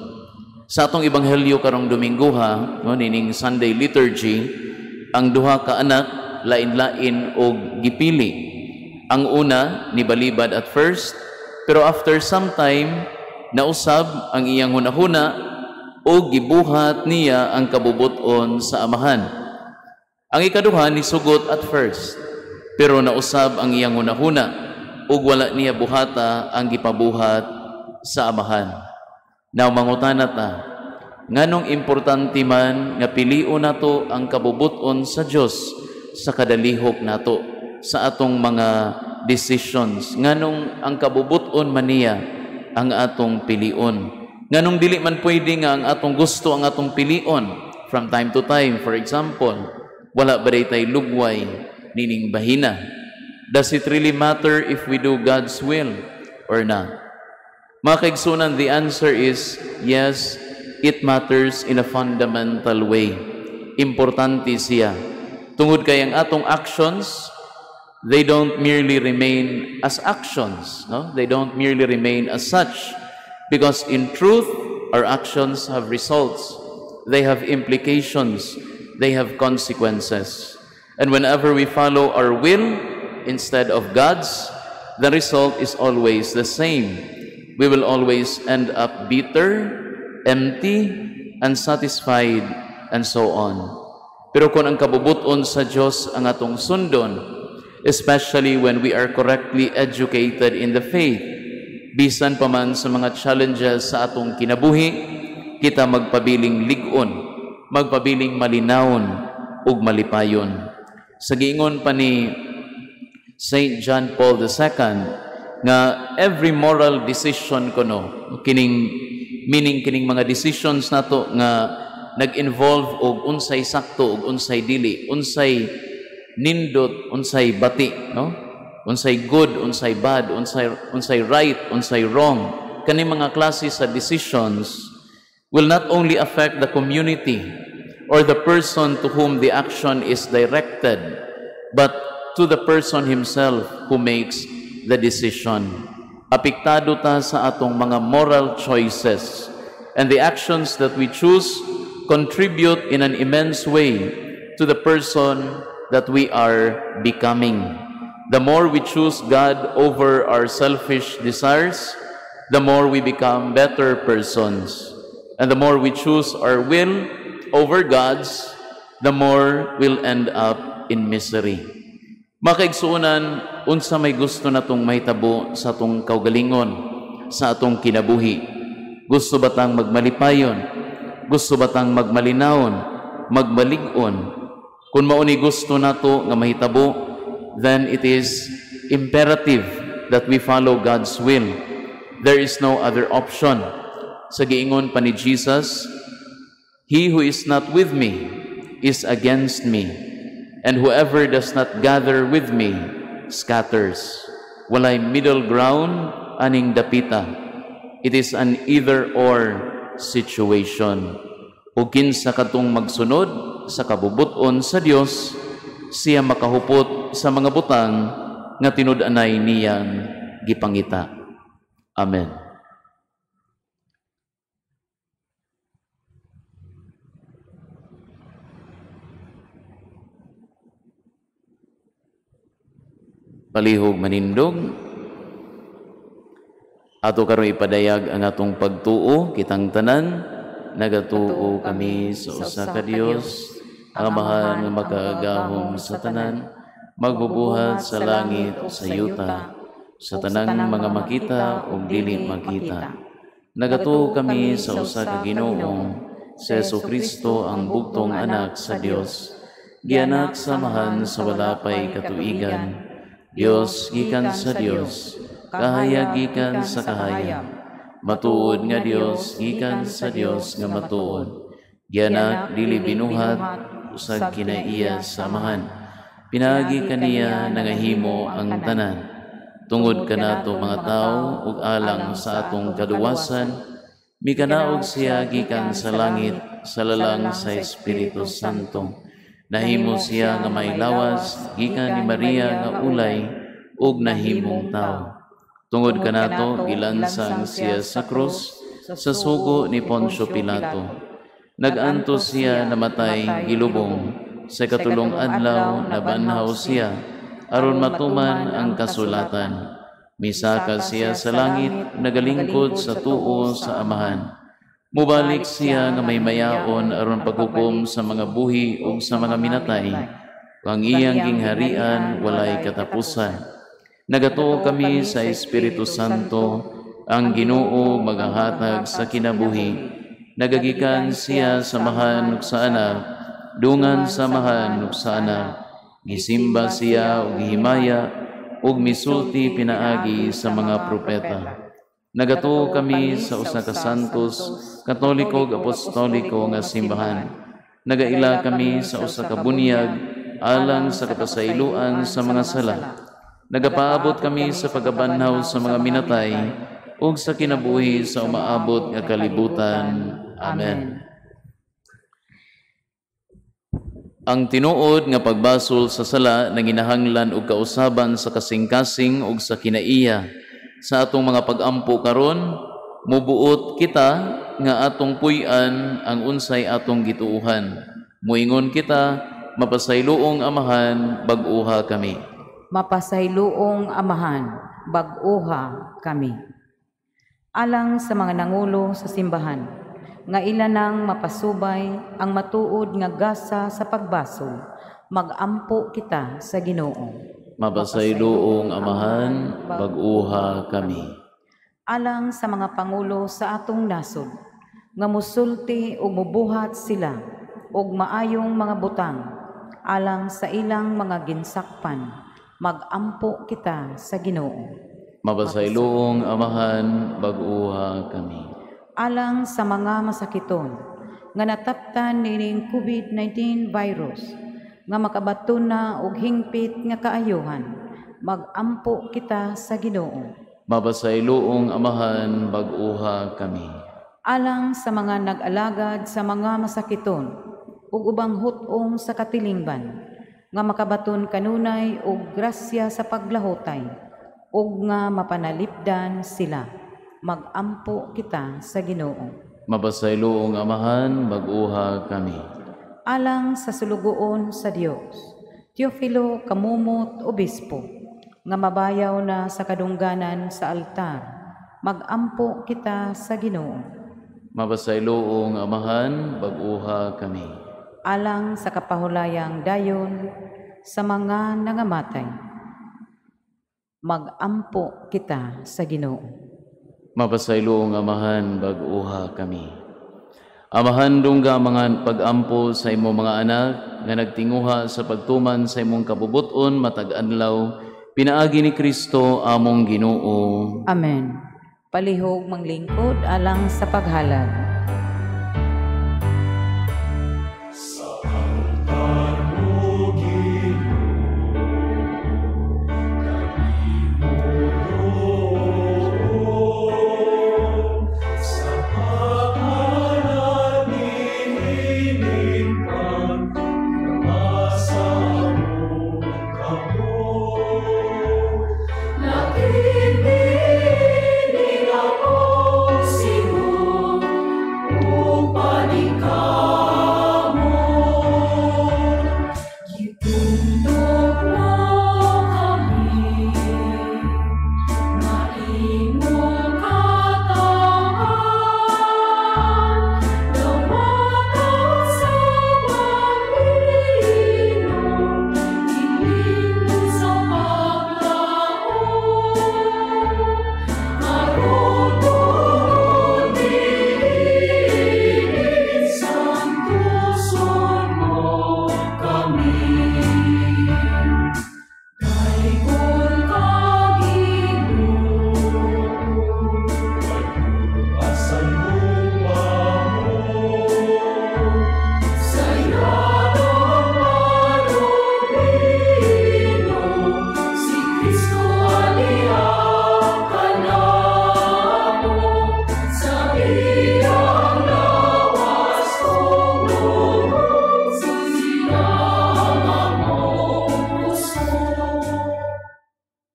Sa atong ebanghelyo karong Domingoha, no, nining Sunday liturgy, ang duha ka anak lain-lain og gipili. Ang una nibalibad at first, pero after some time nausab ang iyang hunahuna o gibuhat niya ang kabubuton sa amahan. Ang ikaduha ni sugot at first, pero nausab ang iyang hunahuna ug wala niya buhata ang gipabuhat sa amahan. Now mangutana ta, nganong importante man nga pilion nato ang kabubuton sa Dios sa kadalihok nato sa atong mga decisions? Nganong ang kabubuton man niya ang atong pilion? Nganong dili man pwede nga ang atong gusto ang atong pilion from time to time? For example, wala ba tay lugway nining bahina? Does it really matter if we do God's will or not? Mga kaigsunan, the answer is yes, it matters in a fundamental way. Importante siya. Tungod kay ang atong actions, they don't merely remain as actions, no? They don't merely remain as such. Because in truth, our actions have results. They have implications. They have consequences. And whenever we follow our will instead of God's, the result is always the same. We will always end up bitter, empty, unsatisfied, and so on. Pero kung ang kabubuton sa Diyos ang atong sundon, especially when we are correctly educated in the faith, bisan pa man sa mga challenges sa atong kinabuhi, kita magpabiling ligon, magpabiling malinawon ug malipayon. Sa giingon pa ni St. John Paul II nga every moral decision kuno, meaning kining mga decisions nato nga nag-involve og unsay sakto ug unsay dili, unsay nindot, unsay bati, no? Unsay good, unsay bad, unsay right, unsay wrong. Kani mga klase sa decisions will not only affect the community or the person to whom the action is directed, but to the person himself who makes the decision. Apektado ta sa atong mga moral choices, and the actions that we choose contribute in an immense way to the person that we are becoming. The more we choose God over our selfish desires, the more we become better persons. And the more we choose our will over God's, the more we'll end up in misery. Makaigsuunan, unsa may gusto natong mahitabo sa atong kaugalingon, sa atong kinabuhi. Gusto batang magmalipayon? Gusto batang magmalinawon? Magmalig-on? Kung mauni gusto nato nga mahitabo, then it is imperative that we follow God's will. There is no other option. Sa giingon pa ni Jesus, "He who is not with me is against me, and whoever does not gather with me scatters." Walay middle ground aning dapita. It is an either-or situation. O kinsa katong magsunod sa kabubuton sa Dios, siya makahupot sa mga butang nga tinud-anay niyang gipangita. Amen. Palihog manindog, ato karon ipadayag ang atong pagtuo kitang tanan. Nagatuo kami sa usa ka Dios, ang Amahan nga makaagahom sa tanan, magbubuhat sa langit o sa yuta, sa tanang mga makita o dili makita. Nagatuo kami sa usa ka Ginoo, si Jesucristo ang bugtong anak sa Dios, gianak samahan sa walapay katuigan, Dios gikan sa Dios, kahayag gikan sa kahayag. Matuod nga Dios gikan sa Dios nga matuod, gianak dili binuhat usag kinaiya samahan, pinagi kaniya nangahimo ang tanan. Tungod kanato mga tao ug alang sa atong kaduwasan, mikanaog siya gikan sa langit sa lalang sa Espiritu Santo. Nahimo siya nga may lawas gikan ni Maria nga ulay ug nahimong tao. Tungod kanato gilansang siya sa krus sa sugo ni Poncio Pilato. Nagantos siya namatay gilubong, sa katulong adlaw nabanhaw siya aron matuman ang kasulatan. Misaka siya sa langit, nagalingkod sa tuo sa Amahan. Mubalik siya nga may mayaon aron paghukom sa mga buhi ug sa mga minatay. Ang iyang gingharian walay katapusan. Nagatuo kami sa Espiritu Santo, ang Ginoo magahatag sa kinabuhi. Nagagikan siya sa Amahan ug sa Anak, dungan sa Amahan ug sa Anak. Gisimba siya ug gihimaya ug misulti pinaagi sa mga propeta. Nagatuo kami sa usa ka santos, katoliko ug apostoliko nga simbahan. Nagaila kami sa usa ka bunyag alang sa kapasayloan sa mga sala. Nagapaabot kami sa pagabanhaw sa mga minatay ug sa kinabuhi sa umaabot nga kalibutan. Amen. Ang tinuod nga pagbasol sa sala nanginahanglan og kausaban sa kasing-kasing ug sa kinaiya. Sa atong mga pag-ampo karon, mubuot kita nga atong puy-an ang unsay atong gituuhan. Muingon kita, mapasayloong Amahan, bag-uha kami. Mapasayloong Amahan, bag-uha kami. Alang sa mga nangulo sa simbahan, nga ilanang mapasubay ang matuod nga gasa sa pagbasol, mag-ampo kita sa Ginoo. Mapasayloong Amahan, bag-uha kami. Alang sa mga pangulo sa atong nasod, nga musulti o mubuhat sila, og maayong mga butang, alang sa ilang mga ginsakpan, mag-ampo kita sa Ginoo. Mapasayloong Amahan, bag-uha kami. Alang sa mga masakiton, nga nataptan nining COVID-19 virus, nga makabaton na og hingpit nga kaayuhan, mag-ampo kita sa Ginoo. Mapasayloong Amahan, bag-uha kami. Alang sa mga nag-alagad sa mga masakiton, ug ubang hutong sa katilingban, nga makabaton kanunay og grasya sa paglahotay, ug nga mapanalipdan sila, mag-ampo kita sa Ginoo. Mapasayloong Amahan, bag-uha kami. alang sa sulugoon sa Dios. Teofilo Kamumot Obispo, nga mabayaw na sa kadungganan sa altar, magampo kita sa Ginoo. Mapasayloong Amahan, bag-uha kami. Alang sa kapahulayang dayon sa mga nangamatay, magampo kita sa Ginoo. Mapasayloong Amahan, bag-uha kami. Amahan dungga mga pagampo sa imong mga anak nga nagtinguha sa pagtuman sa imong kabubuton matag adlaw, pinaagi ni Kristo among Ginoo. Amen. Palihog manglingkod alang sa paghalad.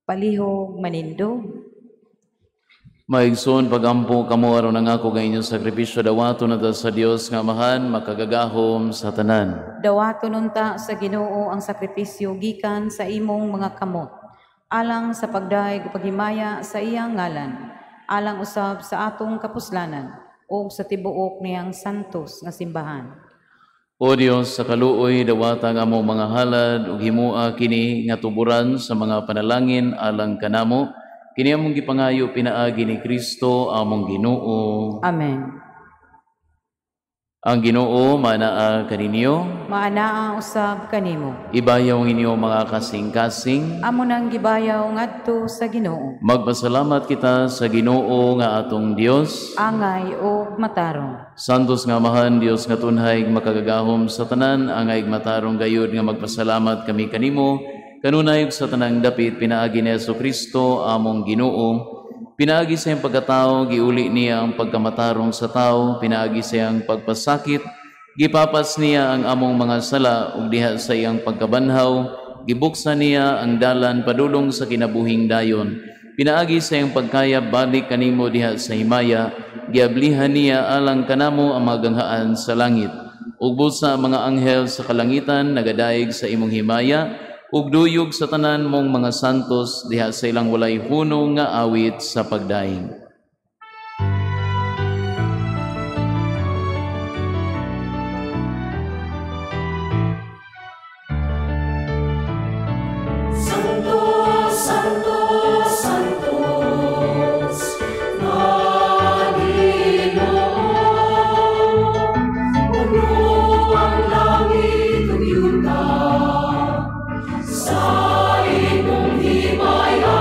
Palihog manindog. Maigsoon pagampo kamo aron ang ako nga inyong sakripisyo dawaton na sa Dios nga Amahan makagagahom sa tanan. Dawaton nunta sa Ginoo ang sakripisyo gikan sa imong mga kamot, alang sa pagdaig paghimaya sa iyang ngalan, alang usab sa atong kapuslanan o sa tibuok niyang santos nga simbahan. O Dios, sa kaluoy dawata nga among mga halad ug himua kini nga tuburan sa mga panalangin alang kanamo, kini among gipangayo pinaagi ni Kristo among Ginoo. Amen. Ang Ginoo manaa kaninyo, Maanaa usab kanimo. ibayaw inyo mga kasing-kasing. Amo nang gibayaw ngadto sa Ginoo. Magpasalamat kita sa Ginoo nga atong Dios. Angay o matarong. Santos nga Amahan, Dios nga tunhay makagagahom sa tanan, angay matarong gayud nga magpasalamat kami kanimo, kanunay sa tanang dapit pinaagi ni Jesucristo among Ginoo. Pinaagi sa iyang pagkatao, giuli niya ang pagkamatarong sa tao, pinaagi sa iyang pagpasakit, gipapas niya ang among mga sala ug diha sa iyang pagkabanhaw, gibuksan niya ang dalan padulong sa kinabuhing dayon. Pinaagi sa iyang pagkayab balik kanimo diha sa himaya, giablihan niya alang kanamo ang maganghaan sa langit. Ug busa ang mga anghel sa kalangitan nagadaig sa imong himaya, ug duyog sa tanan mong mga santos diha sa ilang walay hunong nga awit sa pagdaing. Sa imong himaya,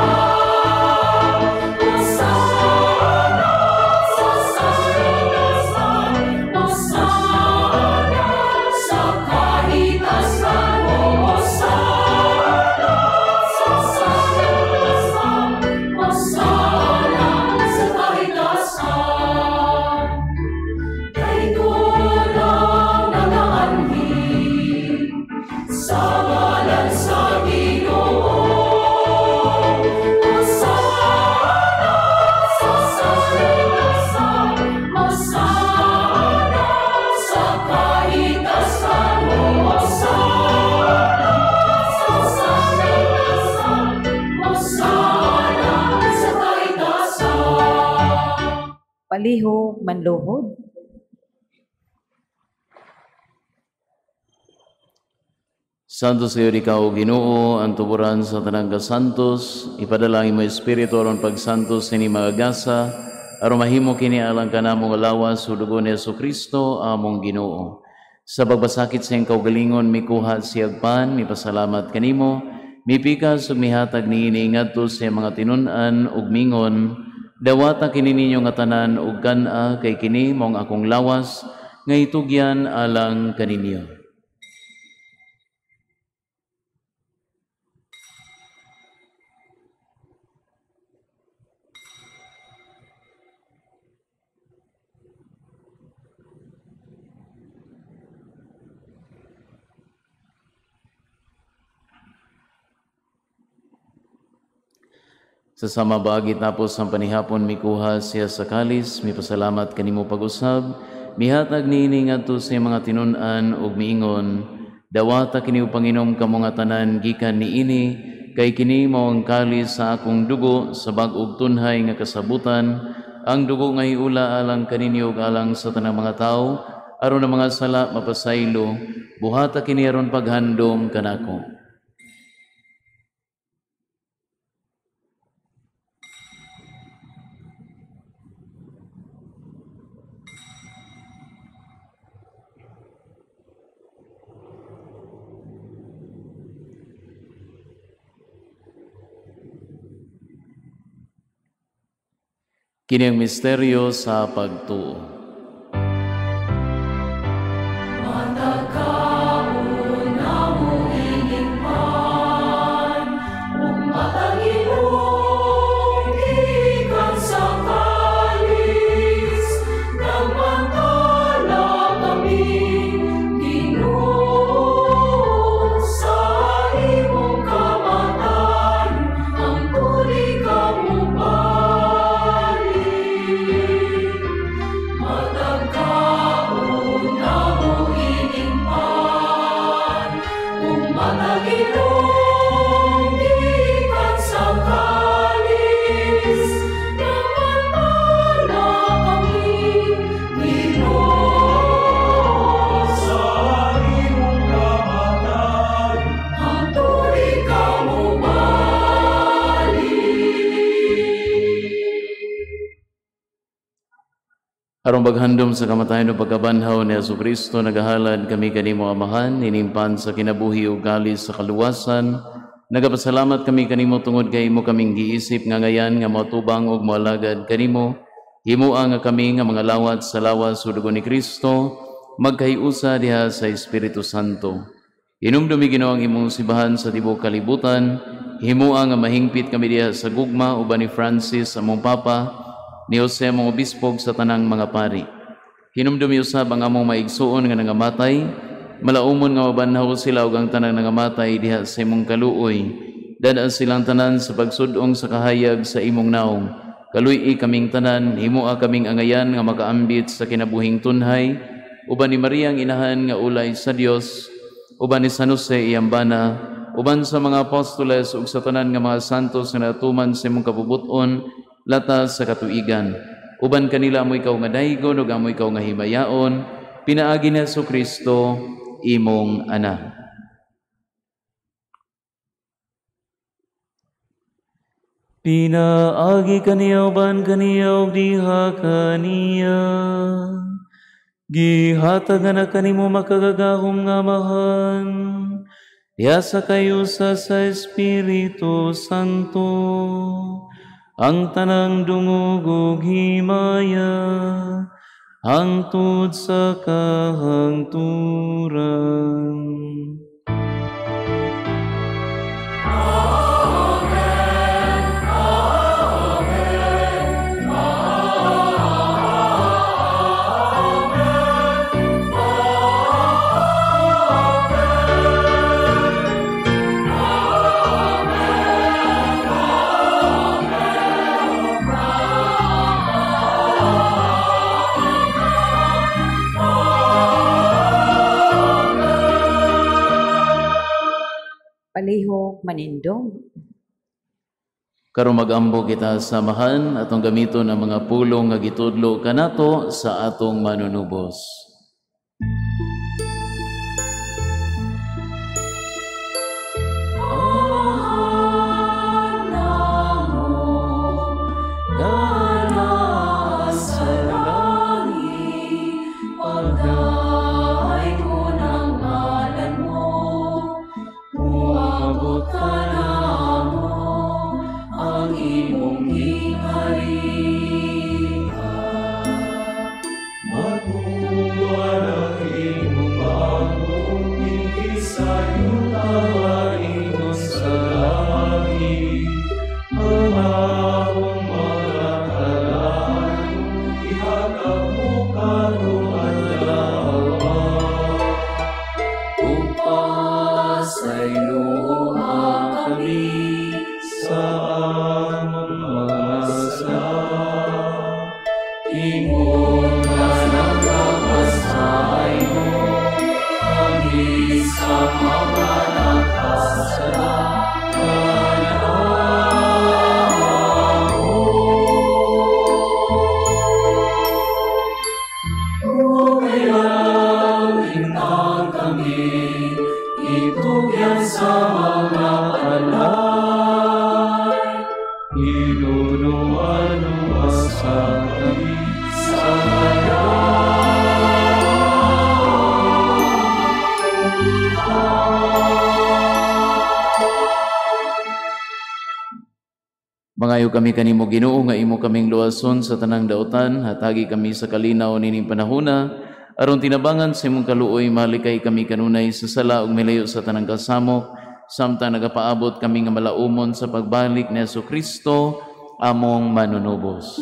Palihog manluhod. Santos kayo ikaw, Ginoo, ang tuburan sa tanang kasantos, ipadalangin mo Espiritu aron pagsantos ni magagasa, aron mahimo kini alang kanamong alawas sa dugo ni Jesucristo, among Ginoo. Sa pagbasakit sa iyang kaugalingon, mikuha siyag pan, mipasalamat kanimo, mipikas ug mihatag niini ngadto sa mga tinun-an ug mingon, dawata kini ninyo nga tanan ug kan-a kay kini mong akong lawas, nga itugyan alang kaninyo. Sa sama baagi tapos ang panihapon mikuha siya sa kalis, mipasalamat kanimo pag-usab, mihatag niini ngadto sa mga tinun-an ug miingon, dawata kini Panginom kamo nga tanan gikan niini, kay kini mao ang kalis sa akong dugo sa bag-og tunhay nga kasabutan, ang dugo nga hiula alang kaninyo ug alang sa tanang mga tawo, aron ang mga sala mapasaylo, buhata kini aron paghandom kanako. Kini ang misteryo sa pagtuo. Aron paghandom sa kamatayon o pagkabanhaw ni Jesucristo, nagahalad kami kanimo Amahan, inimpan sa kinabuhi o galis sa kaluwasan. Nagapasalamat kami kanimo tungod kay imo kaming giisip nga ngayan nga matubang og moalagad kanimo. Himuang nga kami nga mga lawat sa lawas sa dugo ni Kristo, magkahiusa diha sa Espiritu Santo. Hinumdumi Ginoo ang imong sibahan sa tibuok kalibutan, himuang nga mahingpit kami diha sa gugma uban ni Francis among Papa, ni Jose mong obispog sa tanang mga pari. Hinumdumi usab ang among maigsuon nga nangamatay, malaumon nga mabanhaw sila ug ang tanang nangamatay diha sa imong kaluoy. Dada silang tanan sa pagsudong sa kahayag sa imong naong. Kaluy-i kaming tanan, himua kaming angayan nga makaambit sa kinabuhing tunhay, uban ni Maria ang inahan nga ulay sa Dios, uban ni San Jose iyang bana, uban sa mga apostoles ug sa tanan nga mga santos nga natuman sa imong kabubuton, latas sa katuigan. Uban kanila mo ikaw nga daygon ug amo ikaw nga himayaon, pinaagi ni Jesucristo imong anak. Pinaagi kaniya uban kaniya ug diha kaniya. Gihatag na kanimo makagagahom nga Amahan, diha sa kayusa sa Espiritu Santo, ang tanang dungog ug himaya, hangtod sa kahangturan. Palihog manindog. Karon mag-ambo kita samahan atong gamiton ang mga pulong nga gitudlo kanato sa atong manunubos. Mangayo kami kanimo Ginoo nga imo kaming luwason sa tanang daotan, hatagi kami sa kalinaw nining panahona, aron tinabangan sa imong kaluoy malikay kami kanunay sa sala ug milayo sa tanang kasamok, samtang nagapaabot kami nga malaumon sa pagbalik ni Jesucristo among manunubos.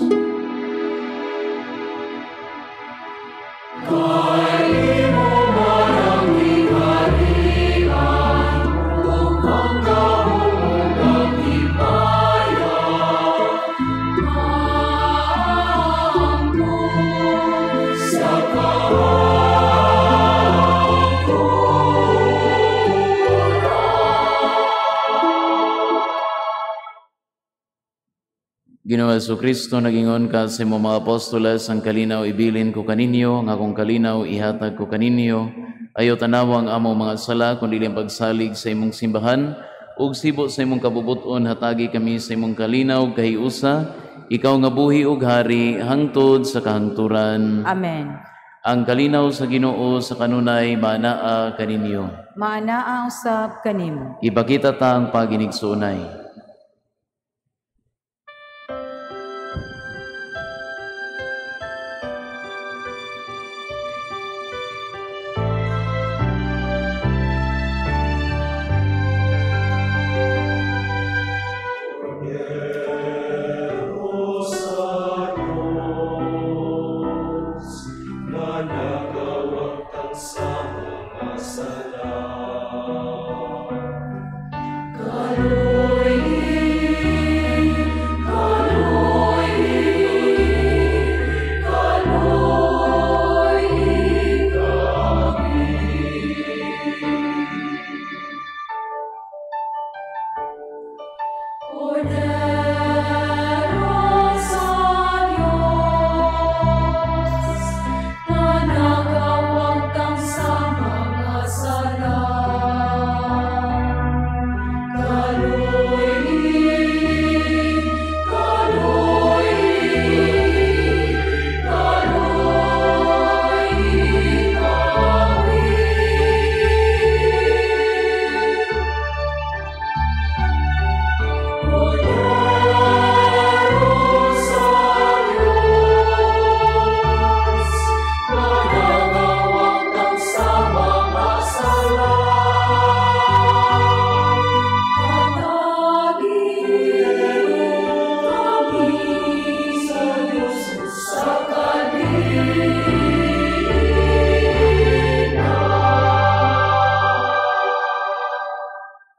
Ginoong Jesucristo, nagingon ka sa mga apostoles, ang kalinaw ibilin ko kaninyo, ang akong kalinaw ihatag ko kaninyo. Ayaw tanawang among mga sala, kundi ang pagsalig sa imong simbahan, ug sibo sa imong kabubuton, hatagi kami sa imong kalinaw, kahiusa, ikaw nga buhi ug hari, hangtod sa kahangturan. Amen. Ang kalinaw sa Ginoo sa kanunay, maanaa kaninyo. Maanaa usab kanimo. Ipakita ta ang paginigsuonay.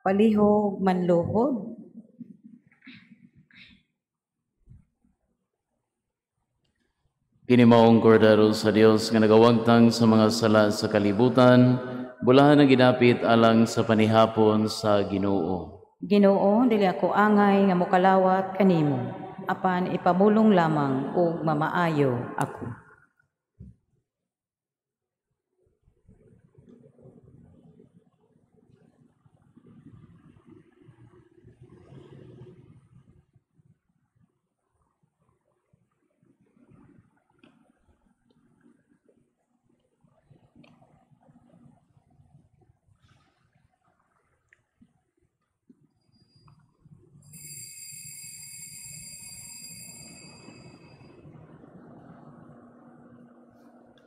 Palihog manluhod. Kini maong kordero sa Dios nga nagawagtang sa mga sala sa kalibutan, bulahan ang ginapit alang sa panihapon sa Ginoo. Ginoo, dili ako angay nga mokalawat kanimo, apan ipamulong lamang ug mamaayo ako.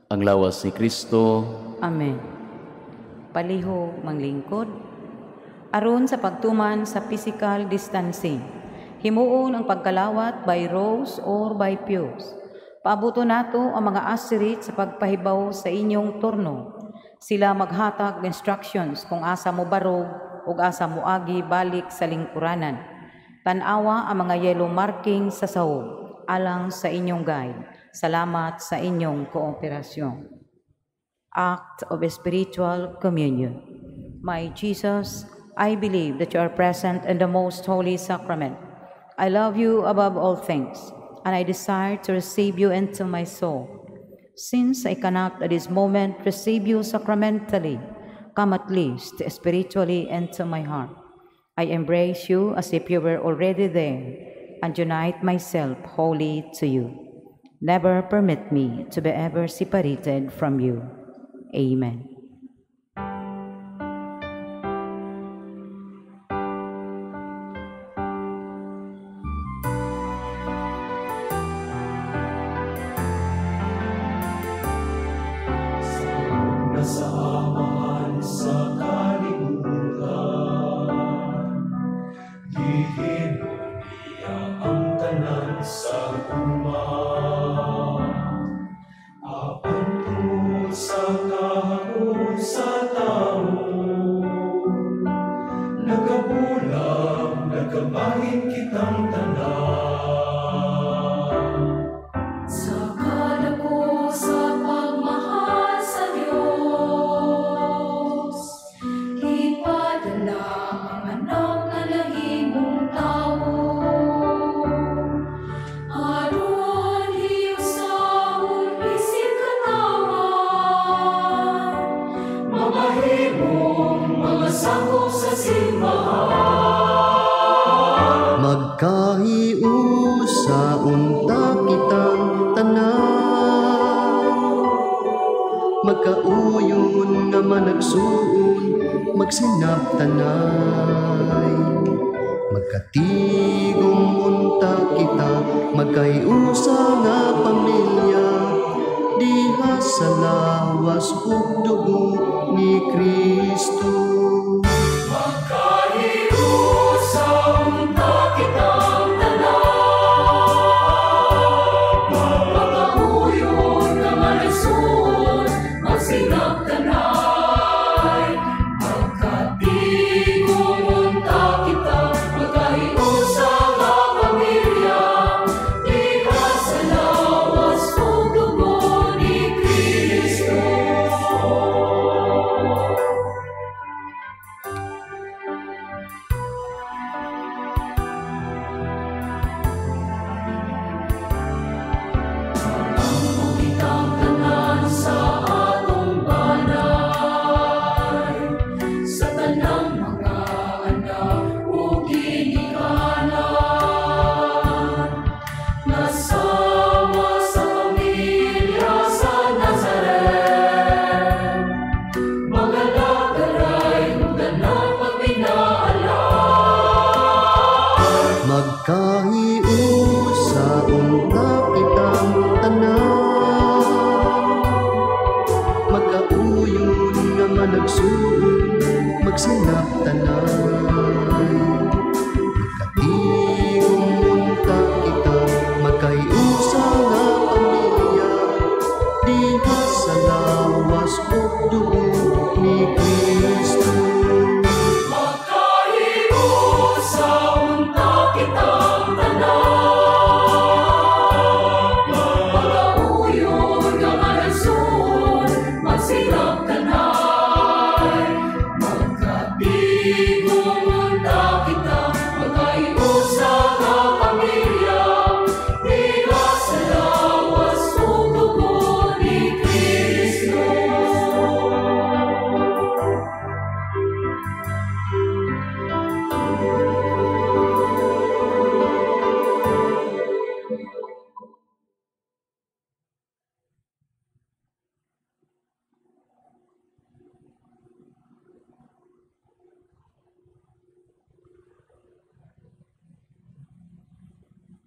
Ang lawas ni Kristo. Amen. Palihog manglingkod. Aron sa pagtuman sa physical distancing, himuon ang pagkalawat by rows or by pews. Paabuto nato ang mga asirit sa pagpahibaw sa inyong turno. Sila maghatag ng instructions kung asa mo barog o asa mo agi balik sa lingkuranan. Tanawa ang mga yellow marking sa sahog alang sa inyong guide. Salamat sa inyong kooperasyon. Act of Spiritual Communion. My Jesus, I believe that you are present in the most holy sacrament. I love you above all things, and I desire to receive you into my soul. Since I cannot at this moment receive you sacramentally, come at least spiritually into my heart. I embrace you as if you were already there, and unite myself wholly to you. Never permit me to be ever separated from you. Amen. Nasaaman sa kalibutan, dihinon niya ang tanan sa sa kahapon sa tao, nagabulang, nagkabahin kitang tanan. Sa kadako sa pagmahal sa Diyos, ipadala ang anak na lahimong tao. Aron hiusahon isip katawan, mamahimong mga sakop sa simbahan. Magkahiusaon ta kitang tanan, magkauyon nga managsuon, magsinap tanay. Magkatigong unta kita, magkaiusa nga pamilya, diha sa lawas ug dugo ni Kristo. Magkahiusaon ta kitang tanan, magkauyon nga managsuon, magsinap tanay. Magkatigong unta kita, magkaiusa nga pamilya, diha sa lawas ug dugo ni Kristo. Kitang tanan sa atong balay, sa tanang mga anak ug ginikanan, nasama sa pamilya sa Nazaret, mga lagaray ug tanan pagpinaalan. Magkahiusaon ta kitang tanan, magkauyon nga managsuon, magsinap tanay. Magkatigong unta kita, magkaiusa nga pamilya, diha sa lawas ug dugo ni Kristo. Magkahiusaon ta kitang tanan, magkauyon nga managsuon, magsinap tanay. Magkatigong unta kita,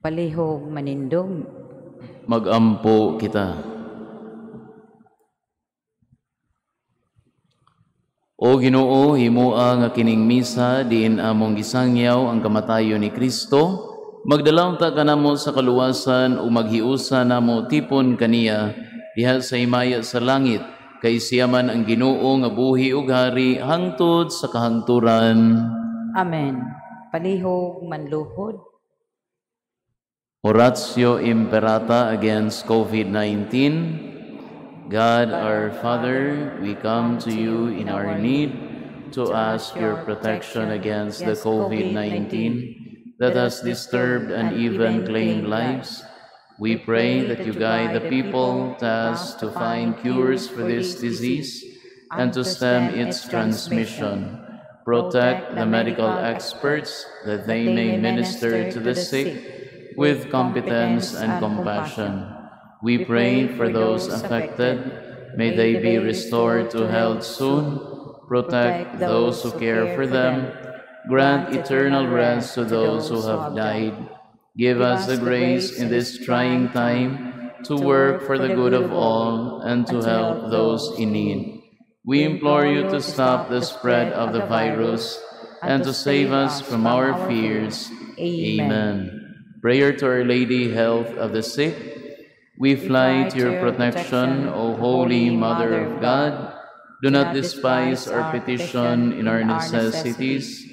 Palihog manindog. Magampo kita. O Ginoo, himoa nga kining misa diin among gisangyaw ang kamatayon ni Kristo, magdalaw ta kanamo sa kaluwasan o maghiusa namo tipon kaniya diha sa himaya sa langit, kay siya man ang Ginoo nga buhi ug hari hangtod sa kahangturan. Amen. Palihog manluhod. Oratio Imperata against COVID-19. God our Father, we come to you in our need to ask your protection against the COVID-19 that has disturbed and even claimed lives. We pray that you guide the people tasked to find cures for this disease and to stem its transmission. Protect the medical experts that they may minister to the sick with competence and compassion. We pray for those affected. May they be restored to health soon. Protect those who care for them. Grant eternal rest to those who have died. Give us the grace in this trying time to work for the good of all and to help those in need. We implore you to stop the spread of the virus and to save us from our fears. Amen. Prayer to Our Lady, health of the sick. We fly to your protection, O Holy Mother of God. Do not despise our petition in our necessities,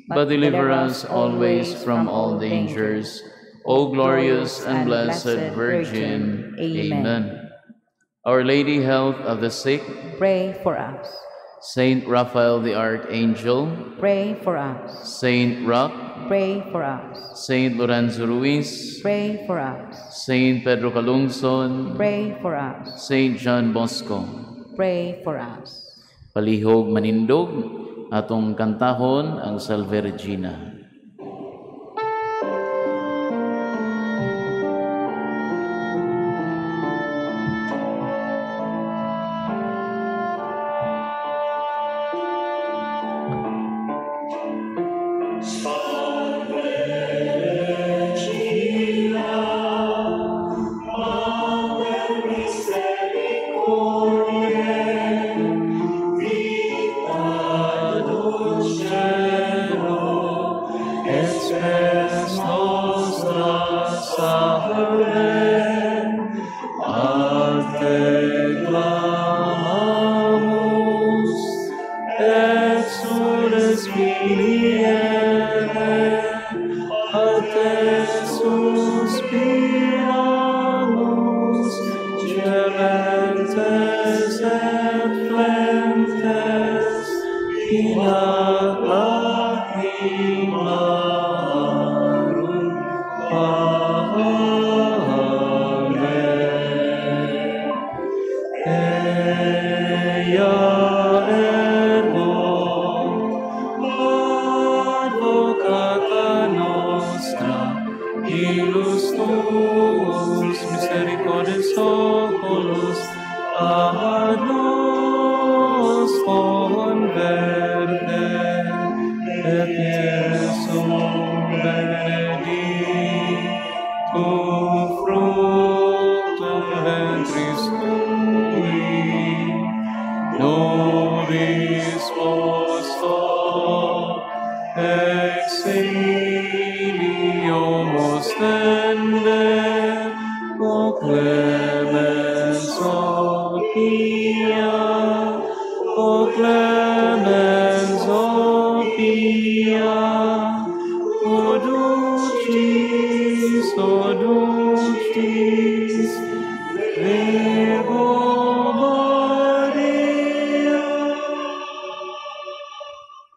but deliver us always from all dangers. O glorious and blessed Virgin. Amen. Our Lady, health of the sick. Pray for us. Saint Raphael the Archangel. Pray for us. Saint Roch. Pray for us. Saint Lorenzo Ruiz. Pray for us. Saint Pedro Calungsod. Pray for us. Saint John Bosco. Pray for us. Palihog manindog, atong kantahon ang Salve Regina.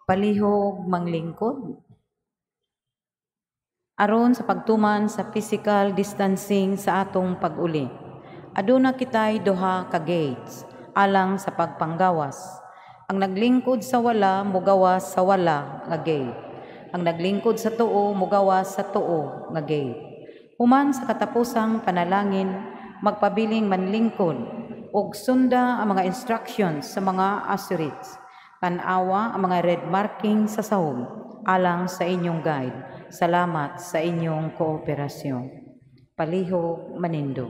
Palihog manglingkod. Aron sa pagtuman sa physical distancing sa atong pag-uli, aduna kitay duha ka gates alang sa pagpanggawas. Ang naglingkod sa wala mugawas sa wala nga gate. Ang naglingkod sa tuo mugawas sa tuo nga gate. Human sa katapusang panalangin, magpabiling manlingkod ug sunda ang mga instructions sa mga asurids. Tanawa ang mga red marking sa sahog alang sa inyong guide Salamat sa inyong kooperasyon. Palihog Manindo.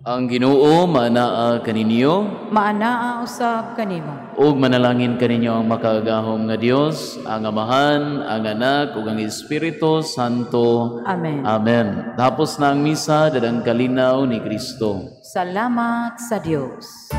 Ang Ginoo maanaa kaninyo Maanaa usab kanimo. ug manalangin kaninyo ang makaagahom nga Dios, ang Amahan, ang Anak ug ang Espiritu Santo. Amen. Amen. Tapos na ang misa, dadang kalinaw ni Kristo. Salamat sa Dios.